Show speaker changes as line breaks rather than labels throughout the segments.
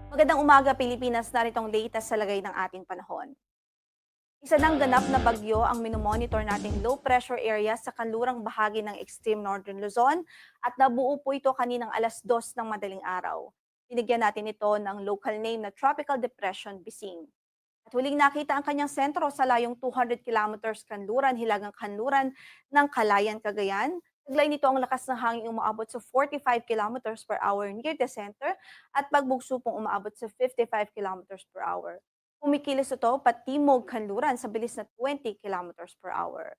Magandang umaga, Pilipinas. Narito ang latest sa lagay ng ating panahon. Isa ng ganap na bagyo ang minomonitor nating low pressure area sa kanlurang bahagi ng extreme northern Luzon at nabuo po ito kaninang alas 2 ng madaling araw. Binigyan natin ito ng local name na Tropical Depression Bising. At huling nakita ang kanyang sentro sa layong 200 kilometers kanluran, hilagang kanluran ng Calayan, Cagayan. Taglay nito ang lakas ng hangin umaabot sa 45 kilometers per hour near the center at pagbugso pong umaabot sa 55 kilometers per hour. Kumikilos ito patimog kanluran sa bilis na 20 kilometers per hour.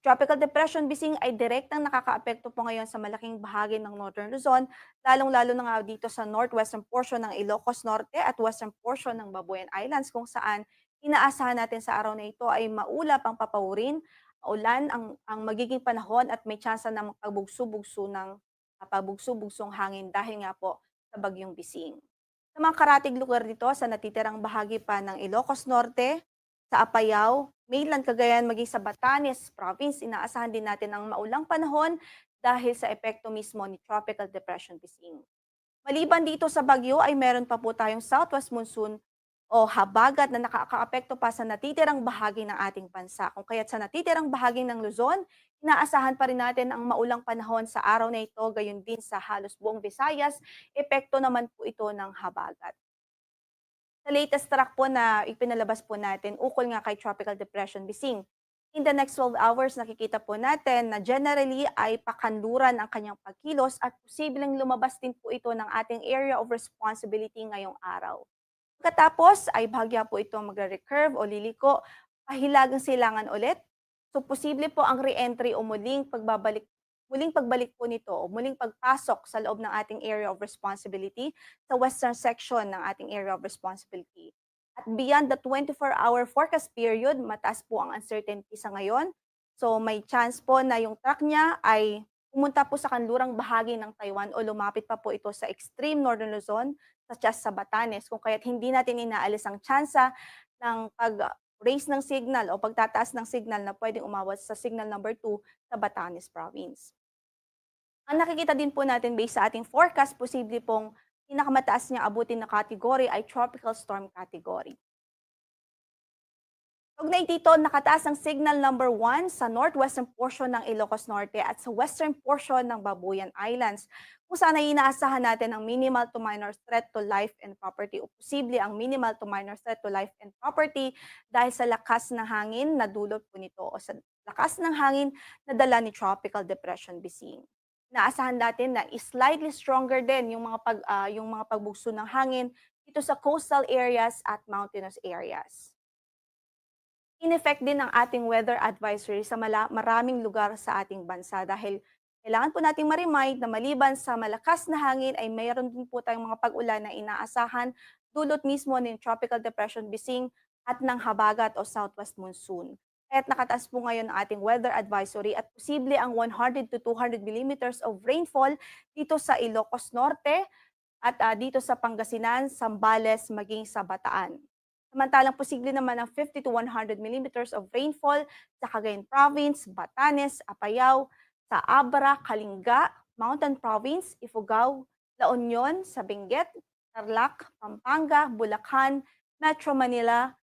Tropical Depression Bising ay direktang nakakaapekto po ngayon sa malaking bahagi ng Northern Luzon, lalong-lalo na nga dito sa northwestern portion ng Ilocos Norte at western portion ng Babuyan Islands kung saan inaasahan natin sa araw na ito ay maulap ang papaurin, ulan ang magiging panahon at may tsansa ng pagbugso-bugsong hangin dahil nga po sa bagyong Bising. Sa mga karatig lugar dito sa natitirang bahagi pa ng Ilocos Norte, sa Apayao, mainland Cagayan maging sa Batanes Province, inaasahan din natin ang maulang panahon dahil sa epekto mismo ni Tropical Depression Pising. Maliban dito sa bagyo ay meron pa po tayong southwest monsoon o habagat na nakakaapekto pa sa natitirang bahagi ng ating bansa. Kung kaya't sa natitirang bahagi ng Luzon, inaasahan pa rin natin ang maulang panahon sa araw na ito, gayon din sa halos buong Visayas, epekto naman po ito ng habagat. Sa latest track po na ipinalabas po natin, ukol nga kay Tropical Depression Bising. In the next 12 hours, nakikita po natin na generally ay pakanluran ang kanyang pagkilos at posibleng lumabas din po ito ng ating area of responsibility ngayong araw. Pagkatapos ay bahagya po ito magre-recurve o liliko, pahilagang silangan ulit. So posible po ang re-entry o muling pagbalik po nito o muling pagpasok sa loob ng ating area of responsibility sa western section ng ating area of responsibility. At beyond the 24-hour forecast period, mataas po ang uncertainty sa ngayon. So may chance po na yung track niya ay pumunta po sa kanlurang bahagi ng Taiwan o lumapit pa po ito sa extreme northern Luzon such as sa Batanes, kung kaya't hindi natin inaalis ang tsansa ng pag-raise ng signal o pagtataas ng signal na pwedeng umawat sa signal number 2 sa Batanes Province. Ang nakikita din po natin based sa ating forecast, posible pong pinakamataas niyang abutin na category ay tropical storm category. Kaugnay dito, nakataas ang signal number 1 sa northwestern portion ng Ilocos Norte at sa western portion ng Babuyan Islands, kung saan ay inaasahan natin ang minimal to minor threat to life and property o posible ang minimal to minor threat to life and property dahil sa lakas ng hangin na dulot po nito o sa lakas ng hangin na dala ni Tropical Depression Bising. Naasahan natin na slightly stronger din yung mga pagbugso ng hangin dito sa coastal areas at mountainous areas. In-effect din ang ating weather advisory sa maraming lugar sa ating bansa dahil kailangan po nating ma-remind na maliban sa malakas na hangin ay mayroon din po tayong mga pag-ulan na inaasahan dulot mismo ng Tropical Depression Bising at ng habagat o southwest monsoon. Kaya't nakataas po ngayon ang ating weather advisory at posible ang 100 to 200 millimeters of rainfall dito sa Ilocos Norte at dito sa Pangasinan, Zambales, maging sa Bataan. Samantalang posible naman ang 50 to 100 millimeters of rainfall sa Cagayan Province, Batanes, Apayao, sa Abra, Kalinga, Mountain Province, Ifugao, La Union, sa Benguet, Tarlac, Pampanga, Bulacan, Metro Manila,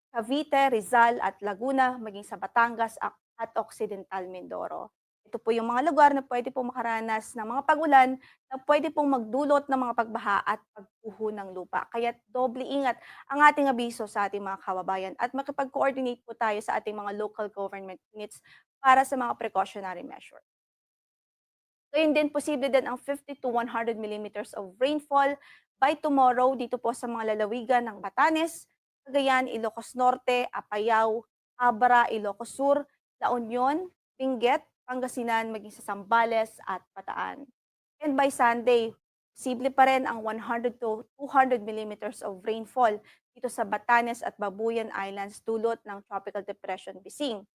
Cavite, Rizal at Laguna, maging sa Batangas at Occidental Mindoro. Ito po yung mga lugar na pwede pong makaranas ng mga pagulan na pwede pong magdulot ng mga pagbaha at pagpuho ng lupa. Kaya doble ingat ang ating abiso sa ating mga kababayan at makipag-coordinate po tayo sa ating mga local government units para sa mga precautionary measure. Gayun din, posible din ang 50 to 100 millimeters of rainfall by tomorrow dito po sa mga lalawigan ng Batanes, Cagayan, Ilocos Norte, Apayao, Abra, Ilocos Sur, La Union, Benguet, Pangasinan, maging sa Zambales at Bataan. And by Sunday, posible pa rin ang 100 to 200 millimeters of rainfall dito sa Batanes at Babuyan Islands dulot ng Tropical Depression Bising.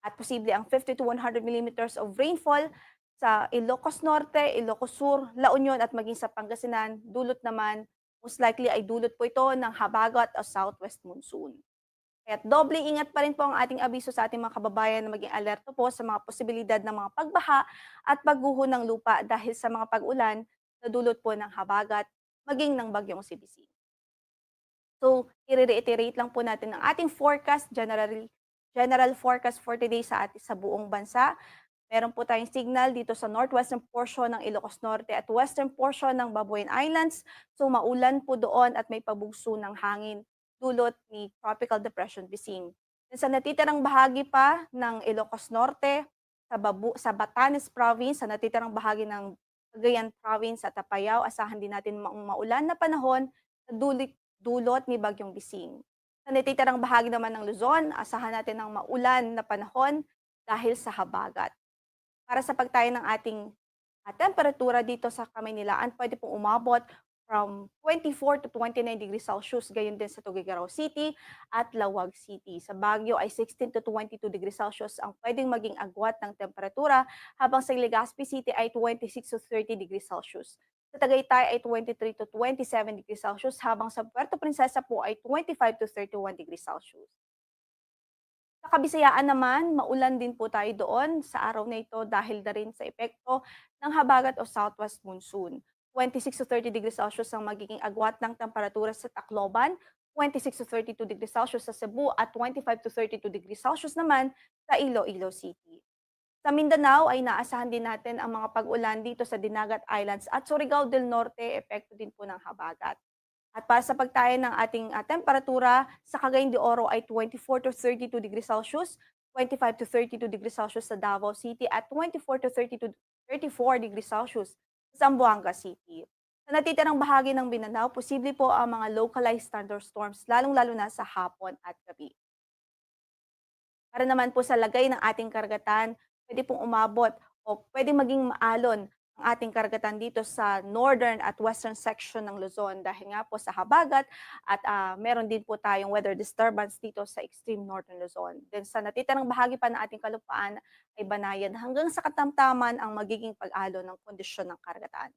At posible ang 50 to 100 millimeters of rainfall sa Ilocos Norte, Ilocos Sur, La Union at maging sa Pangasinan, dulot naman, most likely ay dulot po ito ng habagat o southwest monsoon. Kaya't doble ingat pa rin po ang ating abiso sa ating mga kababayan na maging alerto po sa mga posibilidad ng mga pagbaha at pagguho ng lupa dahil sa mga pag-ulan na dulot po ng habagat, maging ng bagyong CBC. So, i-reiterate lang po natin ang ating forecast, general forecast for today sa buong bansa. Meron po tayong signal dito sa northwestern portion ng Ilocos Norte at western portion ng Babuyan Islands. So maulan po doon at may pabugso ng hangin dulot ni Tropical Depression Bising. Sa natitirang bahagi pa ng Ilocos Norte, sa Batanes Province, sa natitirang bahagi ng Cagayan Province at Apayao, asahan din natin maulan na panahon na dulot ni Bagyong Bising. Sa natitirang bahagi naman ng Luzon, asahan natin ng maulan na panahon dahil sa habagat. Para sa pagtayo ng ating, temperatura dito sa Kamaynilaan, puwede pong umabot from 24 to 29 degrees Celsius, gayon din sa Tuguegarao City at Lawag City. Sa Baguio ay 16 to 22 degrees Celsius ang puwedeng maging agwat ng temperatura, habang sa Legazpi City ay 26 to 30 degrees Celsius. Sa Tagaytay ay 23 to 27 degrees Celsius, habang sa Puerto Princesa po ay 25 to 31 degrees Celsius. Sa Kabisayaan naman, maulan din po tayo doon sa araw na ito dahil na rin sa epekto ng habagat o southwest monsoon. 26 to 30 degrees Celsius ang magiging agwat ng temperatura sa Tacloban, 26 to 32 degrees Celsius sa Cebu at 25 to 32 degrees Celsius naman sa Iloilo City. Sa Mindanao ay naasahan din natin ang mga pag-ulan dito sa Dinagat Islands at Surigao del Norte, epekto din po ng habagat. At para sa pagtayo ng ating temperatura, sa Cagayan de Oro ay 24 to 32 degrees Celsius, 25 to 32 degrees Celsius sa Davao City at 24 to 32 34 degrees Celsius sa Zamboanga City. Sa natitirang bahagi ng Mindanao, posible po ang mga localized thunderstorms, lalong-lalo na sa hapon at gabi. Para naman po sa lagay ng ating karagatan, pwede pong umabot o pwede maging maalon ang ating karagatan dito sa northern at western section ng Luzon dahil nga po sa habagat at meron din po tayong weather disturbance dito sa extreme northern Luzon. Then sa natitirang bahagi pa ng ating kalupaan ay banayan hanggang sa katamtaman ang magiging pag-alon ng kondisyon ng karagatan.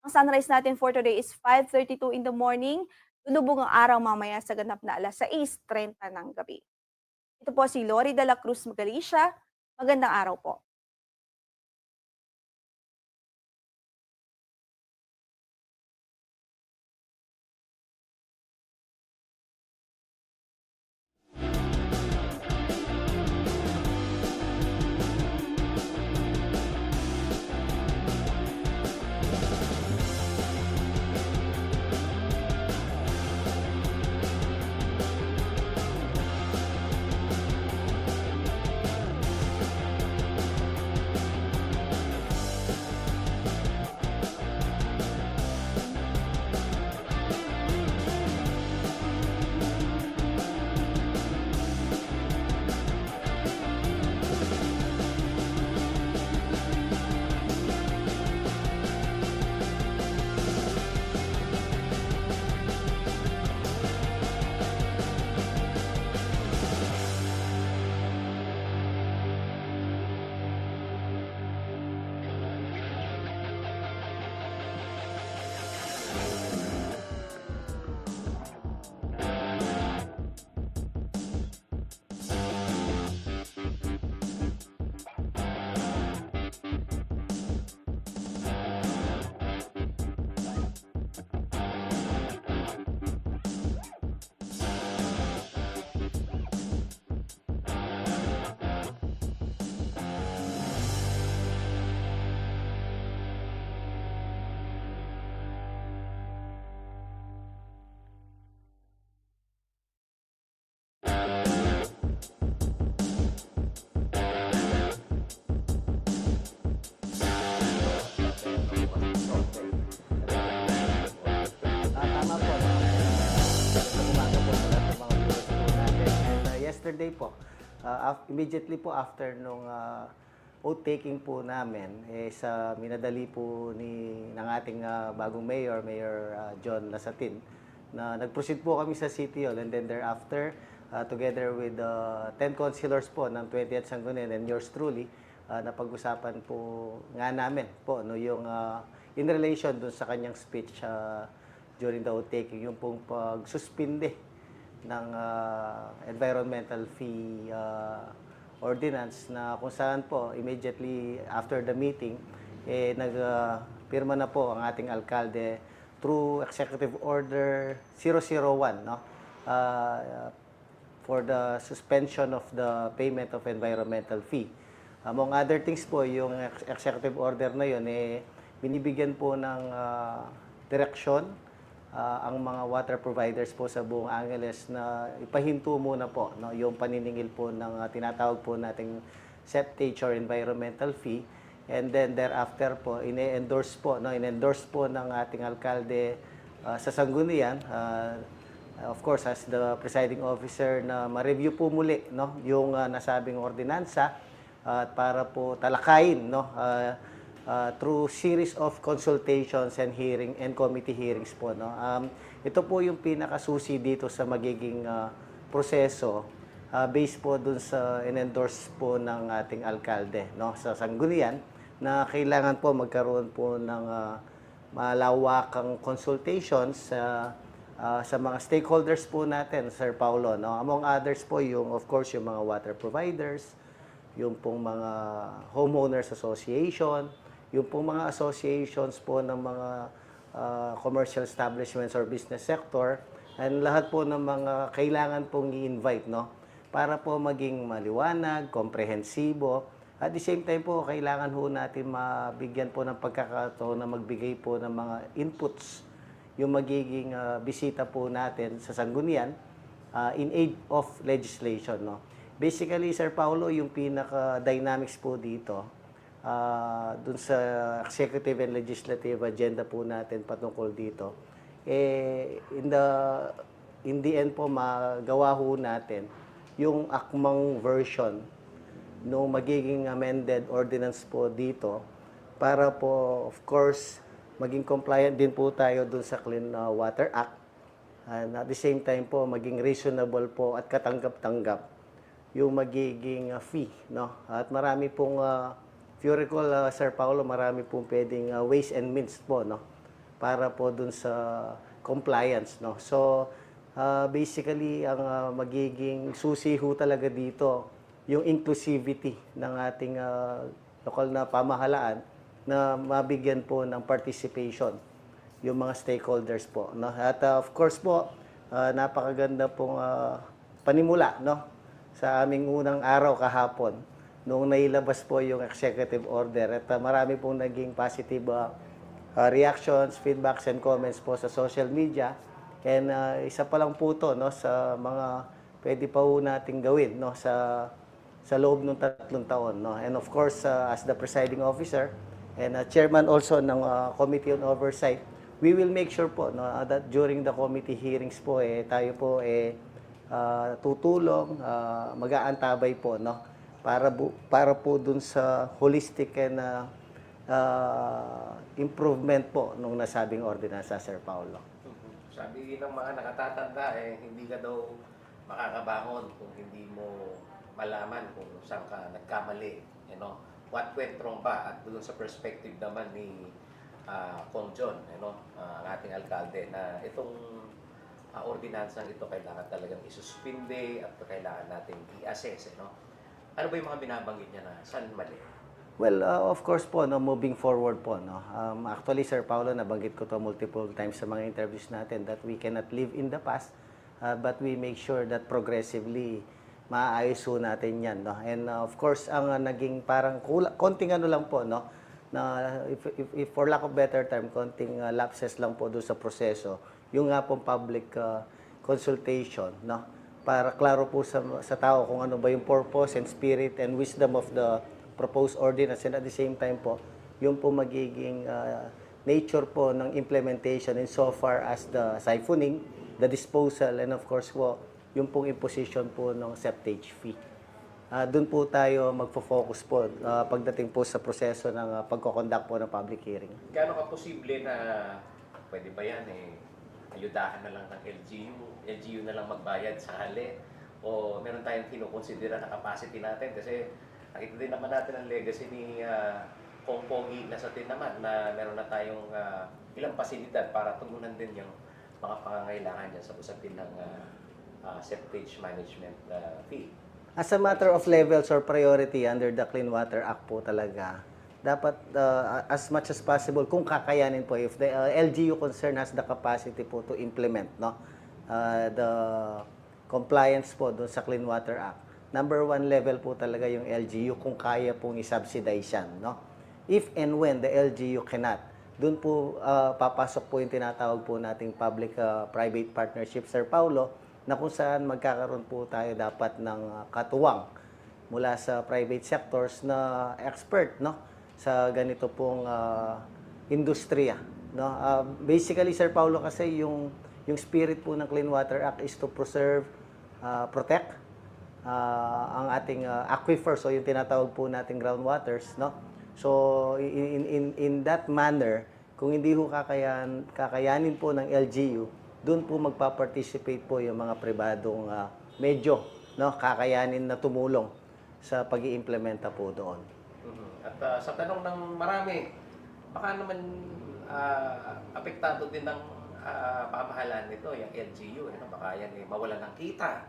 Ang sunrise natin for today is 5:32 in the morning. Lulubog ang araw mamaya sa ganap na 6:30 ng gabi. Ito po si Lori de la Cruz Magalicia. Magandang araw po.
Tama po, no? Magandang umaga po sa lahat ng mga viewers po natin. And yesterday po, immediately po after nung oath-taking po namin, sa minadali po ng ating bagong mayor, Mayor John Lasatin, na nag-proceed po kami sa City Hall, and then thereafter, together with 10 councilors po ng 20th Sangguniang and yours truly, napag-usapan po nga namin po no, yung in relation dun sa kanyang speech during the oath-taking, yung pong pagsuspinde ng environmental fee ordinance na kung saan po immediately after the meeting, nagpirma na po ang ating alkalde through Executive Order 001, no? For the suspension of the payment of environmental fee. Among other things po, yung executive order na yun, binibigyan po ng direksyon ang mga water providers po sa buong Angeles na ipahinto muna po, no, yung paniningil po ng tinatawag po nating septage or environmental fee. And then thereafter po, ine-endorse po ng ating alkalde sa Sangguniang, of course, as the presiding officer, na ma-review po muli, no, yung nasabing ordinansa at para po talakayin, no, through series of consultations and hearing and committee hearings po, no. Ito po yung pinakasusi dito sa magiging proseso based po dun sa in-endorse po ng ating alkalde, no, sa Sangguniang, na kailangan po magkaroon po ng malawakang consultations sa mga stakeholders po natin, Sir Paulo, no? Among others po, yung, of course, yung mga water providers, yung pong mga homeowners association, yung pong mga associations po ng mga commercial establishments or business sector, and lahat po ng mga kailangan pong i-invite, no? Para po maging maliwanag, komprehensibo, at the same time po, kailangan po natin mabigyan po ng pagkakataon na magbigay po ng mga inputs yung magiging bisita po natin sa Sangguniang in aid of legislation, no. Basically, Sir Paulo, yung pinaka-dynamics po dito dun sa executive and legislative agenda po natin patungkol dito, in the end po magawa ho natin yung akmang version no magiging amended ordinance po dito para po, of course, maging compliant din po tayo dun sa Clean Water Act. And at the same time po, maging reasonable po at katanggap-tanggap yung magiging fee, no? At marami pong, if you recall, Sir Paulo, marami pong pwedeng ways and means po, no? Para po dun sa compliance, no? So, basically, ang magiging susi ho talaga dito, yung inclusivity ng ating lokal na pamahalaan, na mabigyan po ng participation yung mga stakeholders po, no? At of course po, napakaganda pong panimula, no, sa aming unang araw kahapon nung nailabas po yung executive order, at marami pong naging positive reactions, feedbacks and comments po sa social media. And isa pa lang po to, no, sa mga pwede pa po nating gawin, no, sa loob ng 3 taon, no. And of course, as the presiding officer and chairman also ng Committee on Oversight, we will make sure po, no, that during the committee hearings po, tayo po tutulong, mag-aantabay po, no, para po dun sa holistic and improvement po nung nasabing ordinansa, Sir Paulo.
Sabi ng mga nakatatanda, hindi ka daw makakabangon kung hindi mo malaman kung saan ka nagkamali, you know. What went wrong ba? At doon sa perspective naman ni Kong John, ang ating alkalde, na itong ordinansang ito kailangan talagang isuspinde at kailangan natin i-assess. Ano ba yung mga binabanggit niya na saan mali?
Well, of course po, no, moving forward po, no. Actually, Sir Paulo, nabanggit ko to multiple times sa mga interviews natin that we cannot live in the past, but we make sure that progressively maayos po natin yan, no. And of course, ang naging parang konting ano lang po, no, na if for lack of better term, konting lapses lang po doon sa proseso, yung nga pong public consultation, no, para klaro po sa tao kung ano ba yung purpose and spirit and wisdom of the proposed ordinance, and at the same time po, yung po magiging nature po ng implementation in so far as the siphoning, the disposal, and of course po, yung pong imposition po ng septage fee. Doon po tayo magfo-focus po pagdating po sa proseso ng pagko-conduct po ng public hearing.
Gaano ka posible na pwede ba yan ayudahan na lang ng LGU na lang magbayad sa hali, o meron tayong kinukonsidera na capacity natin? Kasi nakita din naman natin ang legacy ni Kong Pogi na sa atin naman, na meron na tayong ilang pasilidad para tugunan din yung mga pangangailangan niya sa usapin ng septage management fee.
As a matter of levels or priority under the Clean Water Act po talaga, dapat as much as possible, kung kakayanin po, if the LGU concern has the capacity po to implement, no, the compliance po doon sa Clean Water Act, number one level po talaga yung LGU kung kaya pong i-subsidize yan, no? If and when the LGU cannot, doon po papasok po yung tinatawag po nating public-private partnership, Sir Paulo, na kung saan magkakaroon po tayo dapat ng katuwang mula sa private sectors na expert, no, sa ganito pong industriya, no. Basically, Sir Paulo, kasi yung spirit po ng Clean Water Act is to preserve, protect ang ating aquifers o yung tinatawag po nating groundwaters, no. So in that manner, kung hindi ho kakayanin po ng LGU, doon po magpa-participate po yung mga pribadong medyo, no, kakayanin na tumulong sa pag-iimplementa po doon.
At sa tanong ng marami, baka naman apektado din ng pamahalaan nito, yung LGU, baka yan mawalan ng kita.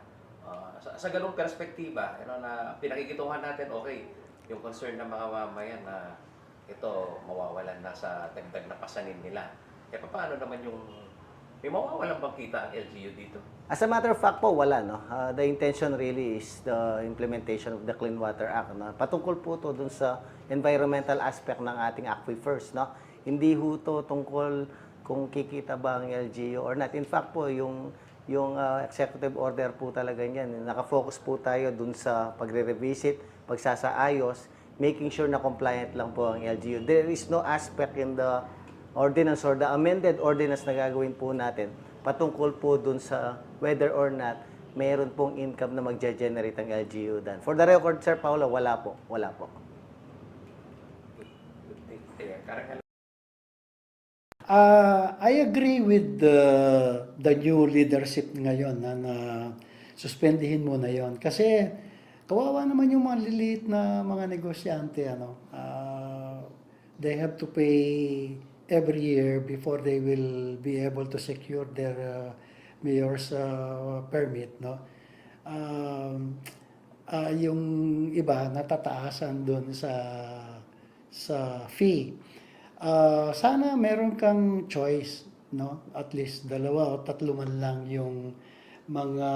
Sa ganung perspektiba, na pinakikituhan natin, okay, yung concern ng mga mamayan na ito mawawalan na sa dagdag na pasanin nila. Paano naman yung may mawawalan bang kita ang LGU dito?
As a matter of fact po, wala, no. The intention really is the implementation of the Clean Water Act, no? Patungkol po to dun sa environmental aspect ng ating aquifers, no. Hindi ho to tungkol kung kikita ba ang LGU or not. In fact po, yung executive order po talaga niyan, nakafocus po tayo dun sa pagre-revisit, pagsasaayos, making sure na compliant lang po ang LGU. There is no aspect in the ordinance or the amended ordinance na gagawin po natin patungkol po dun sa whether or not mayroon pong income na magge-generate ang LGU dan. For the record, Sir Paulo, wala po. Wala po.
I agree with the new leadership ngayon na suspendihin muna yon. Kasi kawawa naman yung mga liliit na mga negosyante. They have to pay every year before they will be able to secure their mayor's permit. No? Yung iba natataasan doon sa fee. Sana meron kang choice, no? At least 2 o 3 man lang yung mga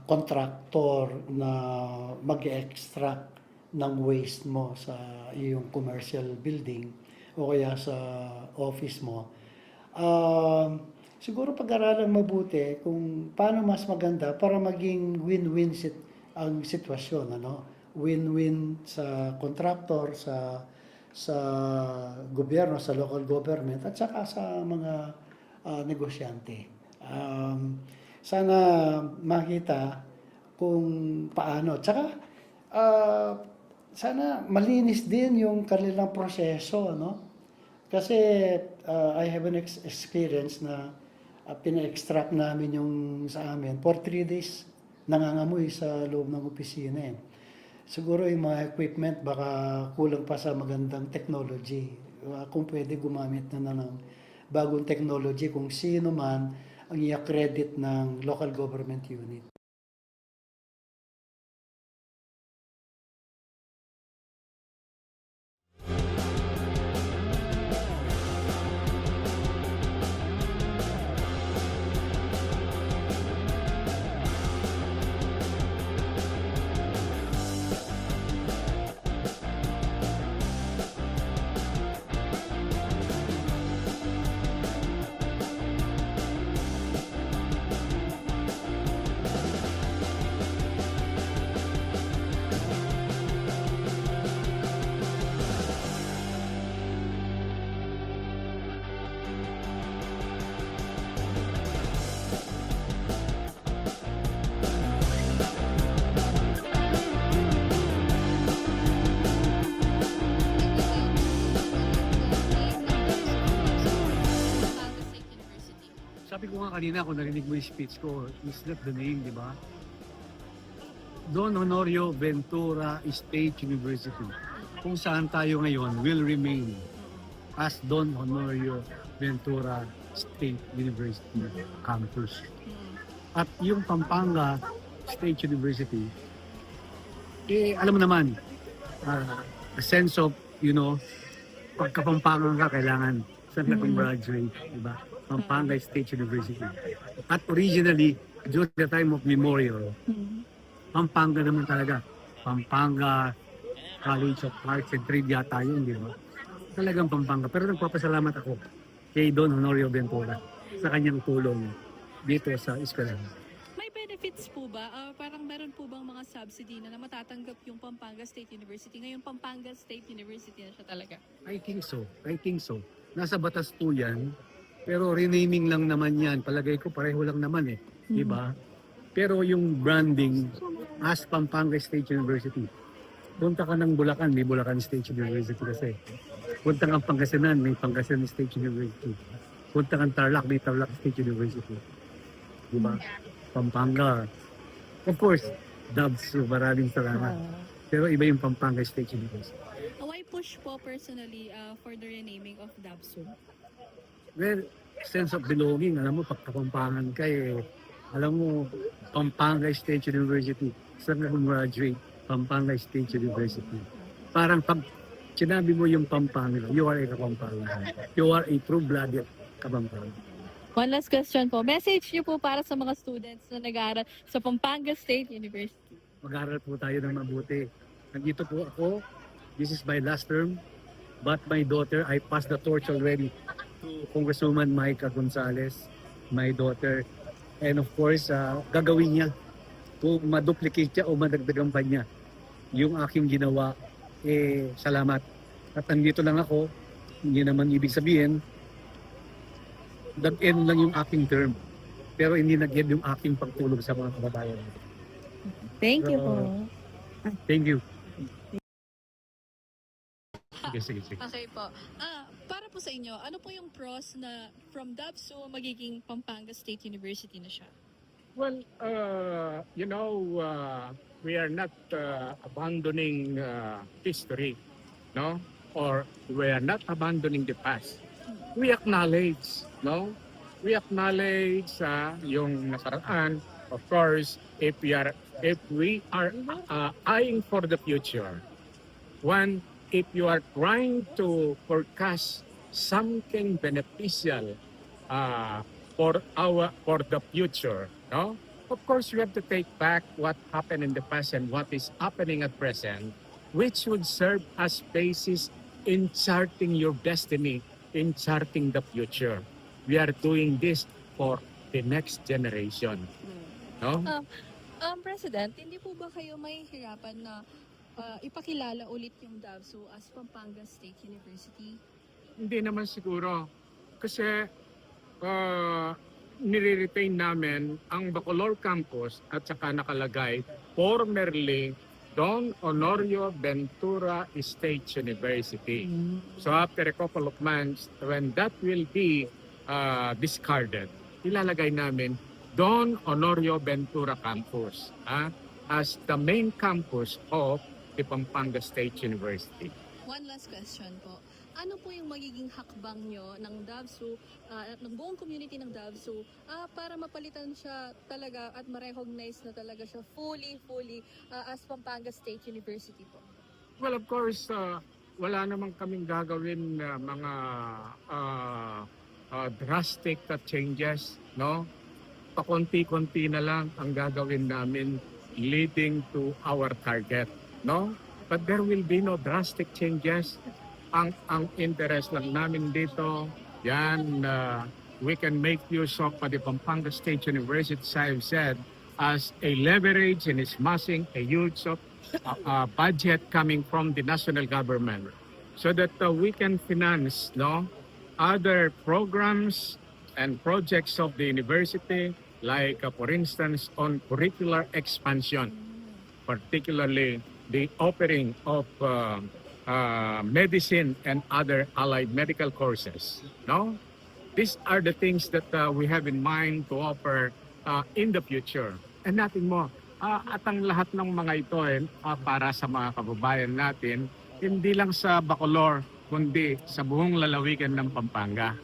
contractor na mag-extract ng waste mo sa iyong commercial building o kaya sa office mo. Siguro pag-aralan mabuti kung paano mas maganda para maging win-win ang sitwasyon, ano? Win-win sa contractor, sa gobyerno, sa local government, at saka sa mga negosyante. Sana makita kung paano. Tsaka, sana malinis din yung kanilang proseso, no? Kasi I have an experience na pina-extract namin yung sa amin. For 3 days, nangangamoy sa loob ng opisina. Siguro yung mga equipment baka kulang pa sa magandang technology. Kung pwede gumamit na ng bagong technology kung sino man ang i-accredit ng local government unit.
Sabi ko nga kanina, kung narinig mo yung speech ko, is not the name, di ba? Don Honorio Ventura State University. Kung saan tayo ngayon will remain as Don Honorio Ventura State University Campus. At yung Pampanga State University, alam mo naman, a sense of, pagkapampangan ka, kailangan saan ka graduate, di ba? Pampanga State University. At originally, during the time of memorial, Pampanga naman talaga. Pampanga College of Arts and Trade yata yun, di ba? Talagang Pampanga. Pero nagpapasalamat ako kay Don Honorio Ventura sa kanyang tulong dito sa eskwelahan.
May benefits po ba? Parang meron po bang mga subsidy na matatanggap yung Pampanga State University? Ngayon, Pampanga State University na siya talaga.
I think so. Nasa batas po yan. Pero renaming lang naman yan. Palagay ko pareho lang naman eh. Di ba? Pero yung branding as Pampanga State University. Punta ka ng Bulacan, may Bulacan State University kasi. Punta kang Pangasinan, may Pangasinan State University. Punta kang Tarlac, may Tarlac State University. Di ba? Pampanga. Of course, Dubs, maraming salamat. Pero iba yung Pampanga State University.
Why push po personally for the renaming of DABSU?
Well, sense of belonging. Alam mo, pagkapampangan ka eh. Alam mo, Pampanga State University. Saan ka graduate? Pampanga State University. Parang pag sinabi mo yung Pampanga, you are a Kapampangan. You are a true-blooded Kapampangan.
One last question po. Message niyo po para sa mga students na nag-aaral sa Pampanga State University.
Mag-aaral po tayo ng mabuti. Nandito po ako. This is my last term. But my daughter, I passed the torch already to Congresswoman Micah Gonzalez, my daughter. And of course, gagawin niya kung maduplicate niya o madagdagan pa niya yung aking ginawa, salamat. At nandito lang ako, hindi naman ibig sabihin, nag-end lang yung aking term. Pero hindi nag-end yung aking pagtulog sa mga kababayan.
Thank you po.
Thank you. Sige.
Okay po. Para po sa inyo, ano po yung pros na from DABSU magiging Pampanga State University na siya?
Well, we are not abandoning history, no? Or we are not abandoning the past. We acknowledge, no? We acknowledge yung nakaraan. Of course, if we are eyeing for the future, if you are trying to forecast something beneficial for the future, no? Of course, we have to take back what happened in the past and what is happening at present, which would serve as basis in charting your destiny, in charting the future. We are doing this for the next generation, no?
President, hindi po ba kayo mahihirapan na ipakilala ulit yung DABSU as Pampanga State University?
Hindi naman siguro. Kasi nire-retain namin ang Bacolor Campus at saka nakalagay formerly Don Honorio Ventura State University. So after a couple of months, when that will be discarded, ilalagay namin Don Honorio Ventura Campus as the main campus of the Pampanga State University.
One last question po. Ano po yung magiging hakbang nyo ng DABSU, ng buong community ng DABSU, para mapalitan siya talaga at ma-recognize na talaga siya fully as Pampanga State University po?
Well, of course, wala namang kaming gagawin mga drastic changes, no? Pakonti-konti na lang ang gagawin namin leading to our target, no? But there will be no drastic changes. Ang interest lang namin dito, yan, we can make use of the Pampanga State University, as I've said, as a leverage in amassing a huge budget coming from the national government so that we can finance, no, other programs and projects of the university, like, for instance, on curricular expansion, particularly the offering of medicine and other allied medical courses. No, these are the things that we have in mind to offer in the future, and nothing more. At ang lahat ng mga ito para sa mga kababayan natin, hindi lang sa Bacolor, kundi sa buong lalawigan ng Pampanga.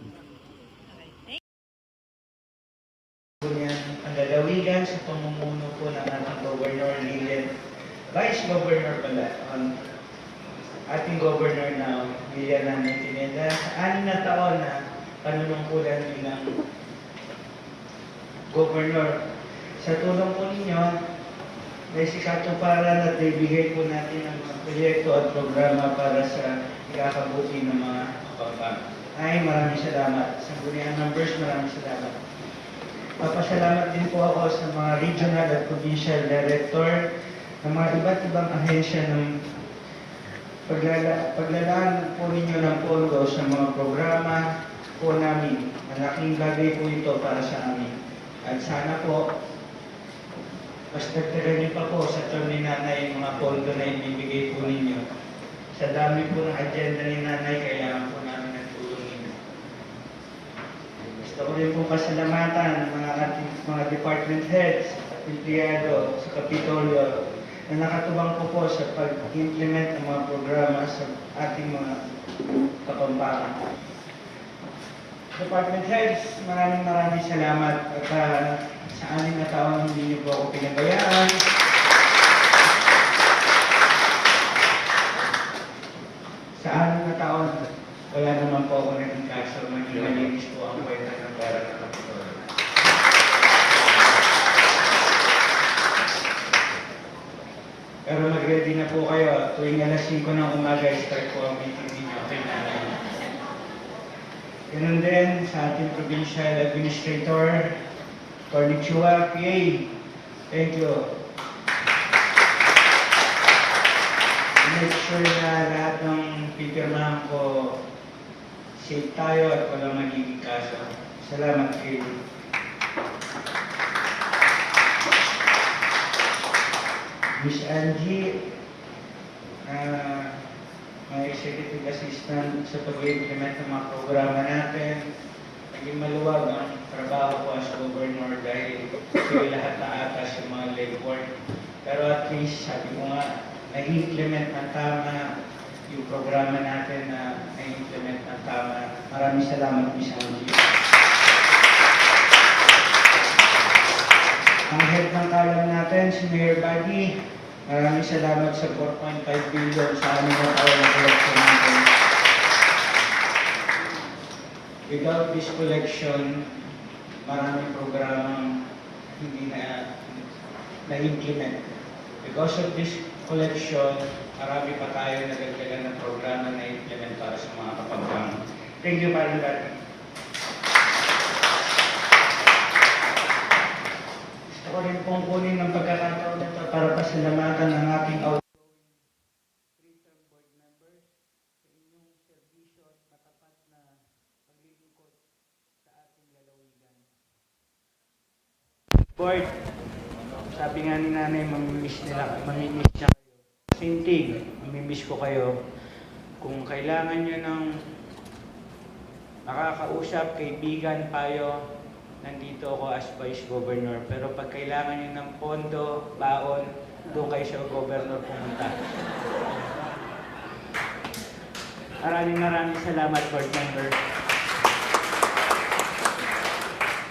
Ang lalawigan sa pamumuno po ng ating Governor Lilian, Vice Governor pala, ating governor na William Nanoy Pineda sa 6 na taon na panunungkulan bilang governor. Sa tulong po ninyo, may sikatuparan at naibigay po natin ang mga proyekto at programa para sa ikakabuti ng mga kapampangan. Ay, maraming salamat. Sa Gunian Numbers, maraming salamat. Papasalamat din po ako sa mga regional at provincial director ng mga iba't ibang ahensya ng paglalaan po ninyo ng pondo sa mga programa po namin. Malaking bagay po ito para sa amin. At sana po, mas dagdagan niyo pa po sa term ni Nanay yung mga pondo na ibibigay po ninyo. Sa dami po ng agenda ni Nanay, kailangan po namin ng tulong ninyo. Gusto ko rin po pasalamatan ng mga ating mga department heads at empleyado sa Kapitolyo na nakatubang po sa pag-implement ng mga programa sa ating mga kapampangan. Department heads, maraming salamat at sa 6 na taon hindi niyo po ako pinabayaan. Sa 6 na taon, wala naman po ako naging kaso, maging malinis po ang kwenta ng pera ng Kapitolyo. Pero mag-ready na po kayo. Tuwing alas 5 ng umaga, start po ang meeting ninyo kay Nanay. Ganun din sa ating provincial administrator, Cornichua, PA. Thank you. Make sure na lahat ng pipirmahan ko safe tayo at walang magiging kaso. Salamat kayo. Miss Angie, mga executive assistant sa pag-implement ng mga programa natin. Naging maluwag ang trabaho ko as governor dahil sila lahat na atas yung mga legwork. Pero at least, sabi ko nga, nag-implement ng tama yung programa natin na nag-implement ng tama. Maraming salamat, Miss Angie. Ang head ng kalam natin, si Mayor Buddy, maraming salamat sa 4.5 billion sa aming taon na collection natin. Without this collection, maraming programang hindi na-implement. Because of this collection, marami pa tayo nagagdagan ng programa na implement para sa mga kapampangan. Thank you, Madam Buddy. Gusto ko rin pong kunin ng pagkakataon nito para pasalamatan ng ating outgoing 3-term board members sa inyong serbisyo at matapat na paglilingkod sa ating lalawigan. Board, sabi nga ni Nanay, mamimiss niya kayo. Same thing, mamimiss ko kayo. Kung kailangan nyo ng nakakausap, kaibigan, payo, nandito ako as Vice Governor. Pero pag kailangan nyo ng pondo, baon, doon kayo sa Governor pumunta. Maraming salamat, Board Member.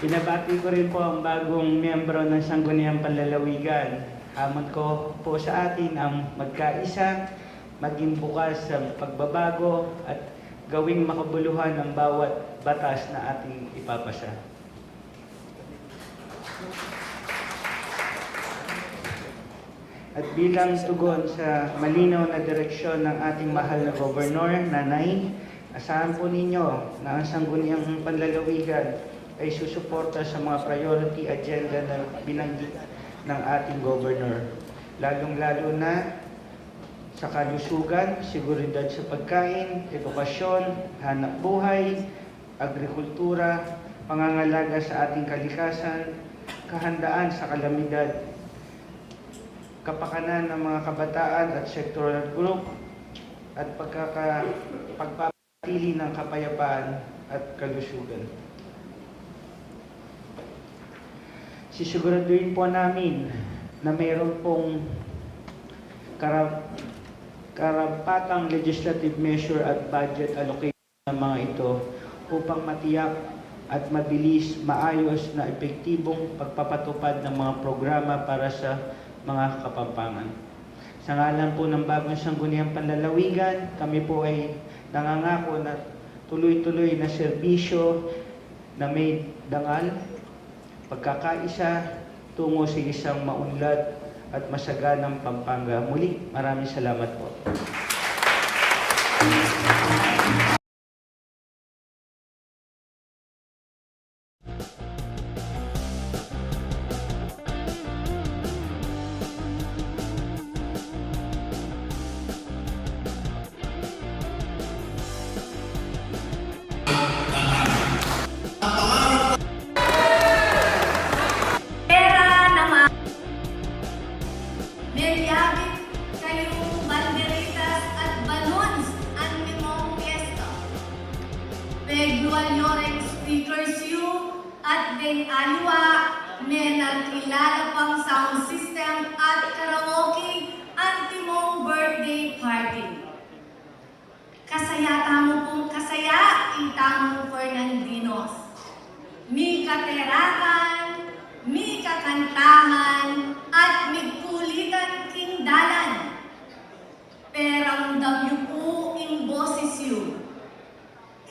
Binabati ko rin po ang bagong miyembro ng Sangguniang Panlalawigan. Hamon ko po sa atin ang magkaisa, maging bukas sa pagbabago at gawing makabuluhan ang bawat batas na ating ipapasa. At bilang tugon sa malinaw na direksyon ng ating mahal na Governor, Nanay, asahan po ninyo na ang Sangguniang Panlalawigan ay susuporta sa mga priority agenda na binanggit ng ating Governor. Lalong-lalo na sa kalusugan, seguridad sa pagkain, edukasyon, hanap buhay, agrikultura, pangangalaga sa ating kalikasan, kahandaan sa kalamidad, kapakanan ng mga kabataan at sectoral group, at pagpapatili ng kapayapaan at kalusugan. Sisiguraduhin po namin na mayroon pong karapatang legislative measure at budget allocation ng mga ito upang matiyak at mabilis, maayos na epektibong pagpapatupad ng mga programa para sa mga kapampangan. Sa ngalan po ng Bagong Sangguniang Panlalawigan, kami po ay nangangako na tuloy-tuloy na serbisyo na may dangal, pagkakaisa, tungo sa isang maunlad at masaganang Pampanga. Muli, maraming salamat po.
Pera naman. Meryabit kayong banderitas at balloons ang limong piyesta. Pegluan nyoreng speakers you at den alwa menagkilala pang sound system at karaoke ang timong birthday party. Kasaya tamo pong kasaya itamo Fernandinos. Mi katerakan, mi kakantahan, at migkulitan kindalan. Perang dagyo po ing boses yu.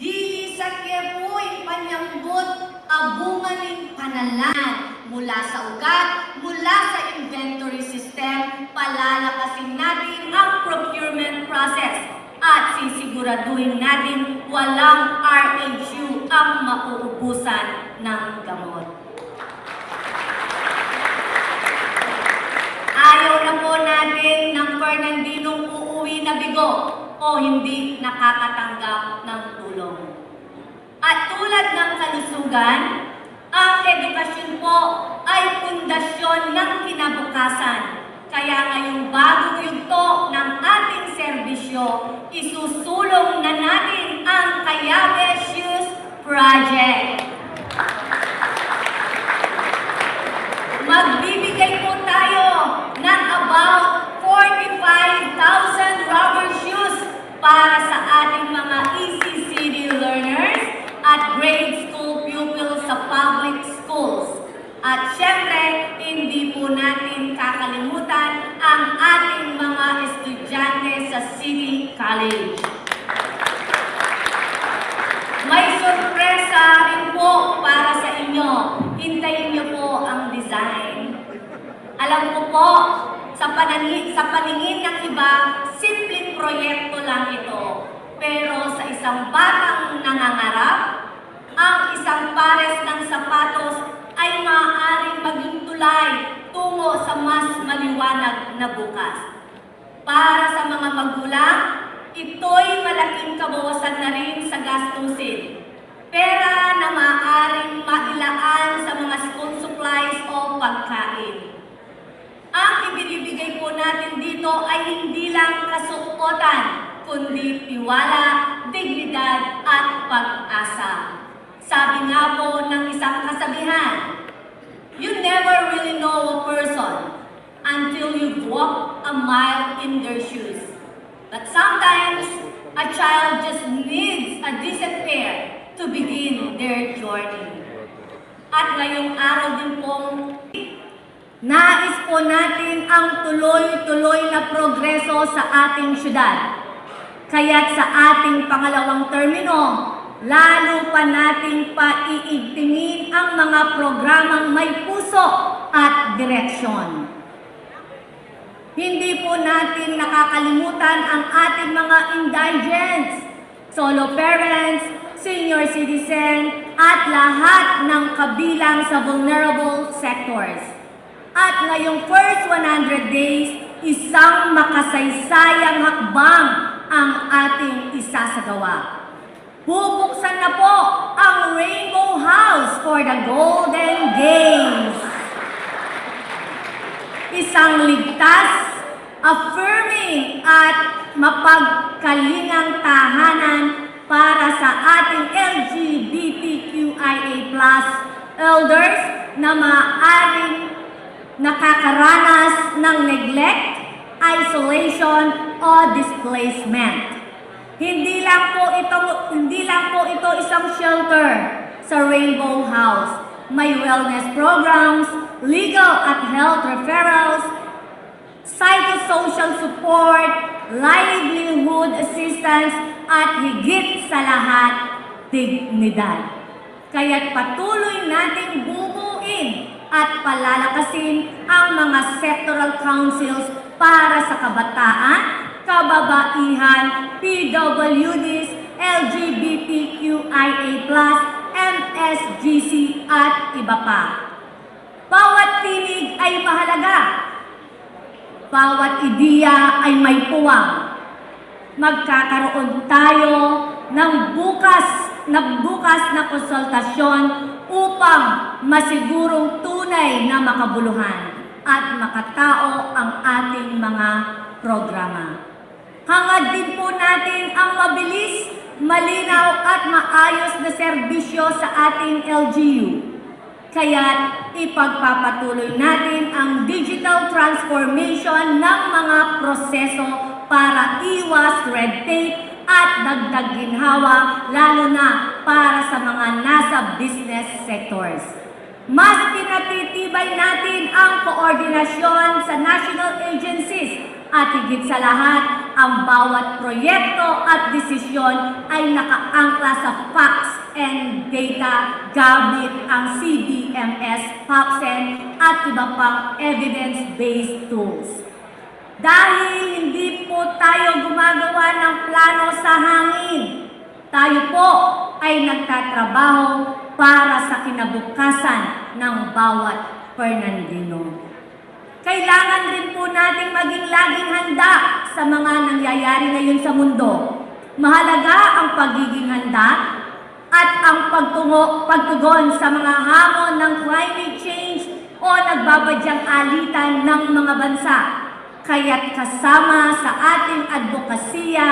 Hili sa kye po ing panyambot, abungan ing panalan. Mula sa ugat, mula sa inventory system, palalakasin natin ang procurement process. At sisiguraduhin natin walang RHU ang mauubusan ng gamot. Ayaw na po natin ng Fernandinong uuwi na bigo o hindi nakakatanggap ng tulong. At tulad ng kalusugan, ang edukasyon po ay pundasyon ng kinabukasan. Kaya ngayong bagong yugto ng ating serbisyo, isusulong na natin ang Kayabe Shoes Project. Magbibigay po tayo ng about 45,000 rubber shoes para sa ating mga ECCD learners at grade school pupils sa public schools. At syempre, hindi po natin kakalimutan ang ating mga estudyante sa City College. May sorpresa rin po para sa inyo. Hintayin niyo po ang design. Alam ko po, sa paningin ng iba, simpleng proyekto lang ito. Pero sa isang batang nangangarap, ang isang pares ng sapatos ay maaaring maging tulay tungo sa mas maliwanag na bukas. Para sa mga magulang, ito'y malaking kabawasan na rin sa gastusin. Pera na maaaring mailaan sa mga school supplies o pagkain. Ang ibinibigay po natin dito ay hindi lang kasuotan, kundi tiwala, dignidad at pag-asa. Sabi nga po ng isang kasabihan, you never really know a person until you've walked a mile in their shoes. But sometimes, a child just needs a decent pair to begin their journey. At ngayong araw din pong nais po natin ang tuloy-tuloy na progreso sa ating syudad. Kaya't sa ating pangalawang termino, lalo pa nating paiigtingin ang mga programang may puso at direksyon. Hindi po natin nakakalimutan ang ating mga indigents, solo parents, senior citizen, at lahat ng kabilang sa vulnerable sectors. At ngayong first 100 days, isang makasaysayang hakbang ang ating isasagawa. Bubuksan na po ang Rainbow House for the Golden Games. Isang ligtas, affirming at mapagkalingang tahanan para sa ating LGBTQIA+ elders na maaaring nakakaranas ng neglect, isolation o displacement. Hindi lang po ito isang shelter sa Rainbow House. May wellness programs, legal at health referrals, psychosocial support, livelihood assistance, at higit sa lahat, dignidad. Kaya't patuloy nating bubuin at palalakasin ang mga sectoral councils para sa kabataan, kababaihan, PWDs, LGBTQIA+, MSGC at iba pa. Bawat tinig ay mahalaga. Bawat ideya ay may puwang. Magkakaroon tayo ng bukas na konsultasyon upang masigurong tunay na makabuluhan at makatao ang ating mga programa. Hangad din po natin ang mabilis, malinaw at maayos na serbisyo sa ating LGU. Kaya't ipagpapatuloy natin ang digital transformation ng mga proseso para iwas red tape at dagdag ginhawa, lalo na para sa mga nasa business sectors. Mas pinatitibay natin ang koordinasyon sa national agencies at higit sa lahat, ang bawat proyekto at desisyon ay nakaangkla sa facts and data gamit ang CDMS, PAPSEN at iba pang evidence-based tools. Dahil hindi po tayo gumagawa ng plano sa hangin, tayo po ay nagtatrabaho para sa kinabukasan ng bawat Fernandino. Kailangan rin po nating maging laging handa sa mga nangyayari ngayon sa mundo. Mahalaga ang pagiging handa at ang pagtugon sa mga hamon ng climate change o nagbabadyang alitan ng mga bansa. Kaya't kasama sa ating advokasya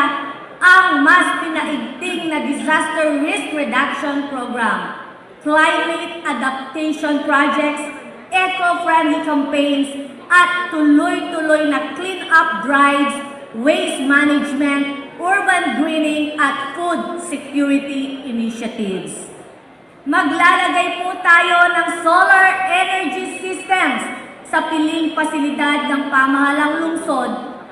ang mas pinaigting na disaster risk reduction program, climate adaptation projects, eco-friendly campaigns, at tuloy-tuloy na clean-up drives, waste management, urban greening, at food security initiatives. Maglalagay po tayo ng solar energy systems sa piling pasilidad ng pamahalang lungsod.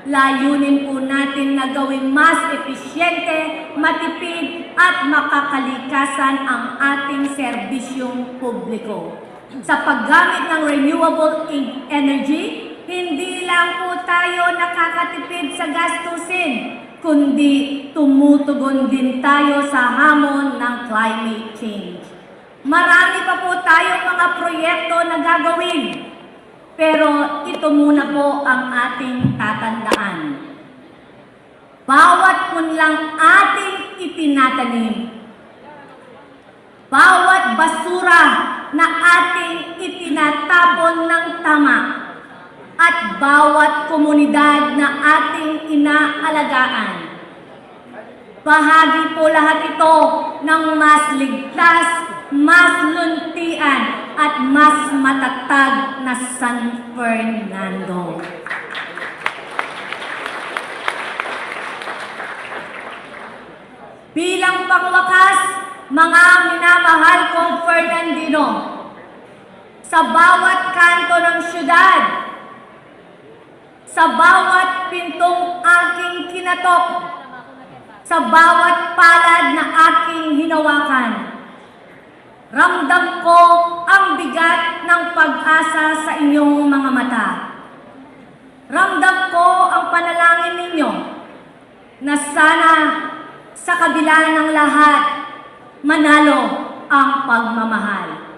Layunin po natin na gawing mas episyente, matipid at makakalikasan ang ating serbisyong publiko. Sa paggamit ng renewable energy, hindi lang po tayo nakakatipid sa gastusin, kundi tumutugon din tayo sa hamon ng climate change. Marami pa po tayong mga proyekto na gagawin, pero ito muna po ang ating tatandaan. Bawat punlang ating itinatanim, bawat basura na ating itinatapon ng tama, at bawat komunidad na ating inaalagaan. Bahagi po lahat ito ng mas ligtas, mas luntian, at mas matatag na San Fernando. Bilang pangwakas, mga minamahal kong Fernandino, sa bawat kanto ng syudad, sa bawat pintong aking kinatok, sa bawat palad na aking hinawakan, ramdam ko ang bigat ng pag-asa sa inyong mga mata. Ramdam ko ang panalangin ninyo na sana sa kabila ng lahat, manalo ang pagmamahal.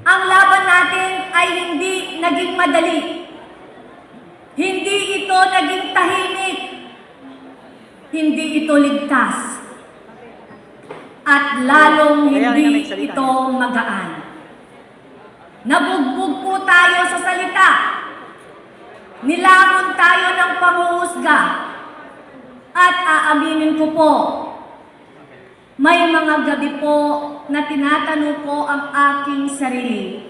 Ang laban natin ay hindi naging madali. Hindi ito naging tahimik. Hindi ito ligtas. At lalong hindi ito magaan. Nabugbog po tayo sa salita. Nilamon tayo ng panghuhusga. At aaminin ko po, may mga gabi po na tinatanong ko ang aking sarili,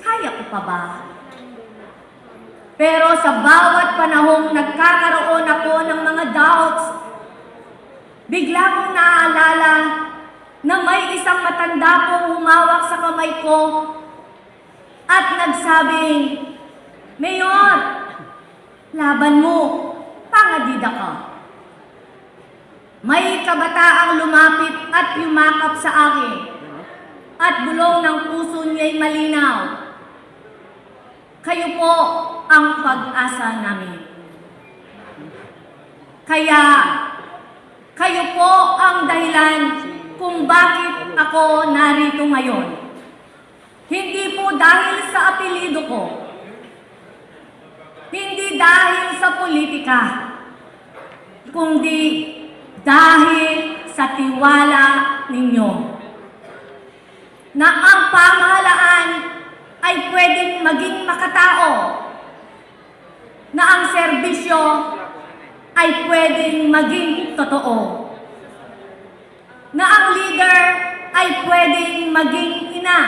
kaya ko pa ba? Pero sa bawat panahong nagkakaroon ako ng mga doubts, bigla kong naaalala na may isang matanda pong humawak sa kamay ko at nagsabing, Mayor, laban mo, pangadida ka. May kabataang lumapit at yumakap sa akin at bulong ng puso niya'y malinaw. Kayo po ang pag-asa namin. Kaya, kayo po ang dahilan kung bakit ako narito ngayon. Hindi po dahil sa apelido ko. Hindi dahil sa politika. Kundi dahil sa tiwala ninyo. Na ang pamahalaan ay pwedeng maging makatao. Na ang serbisyo ay pwedeng maging totoo. Na ang leader ay pwedeng maging ina.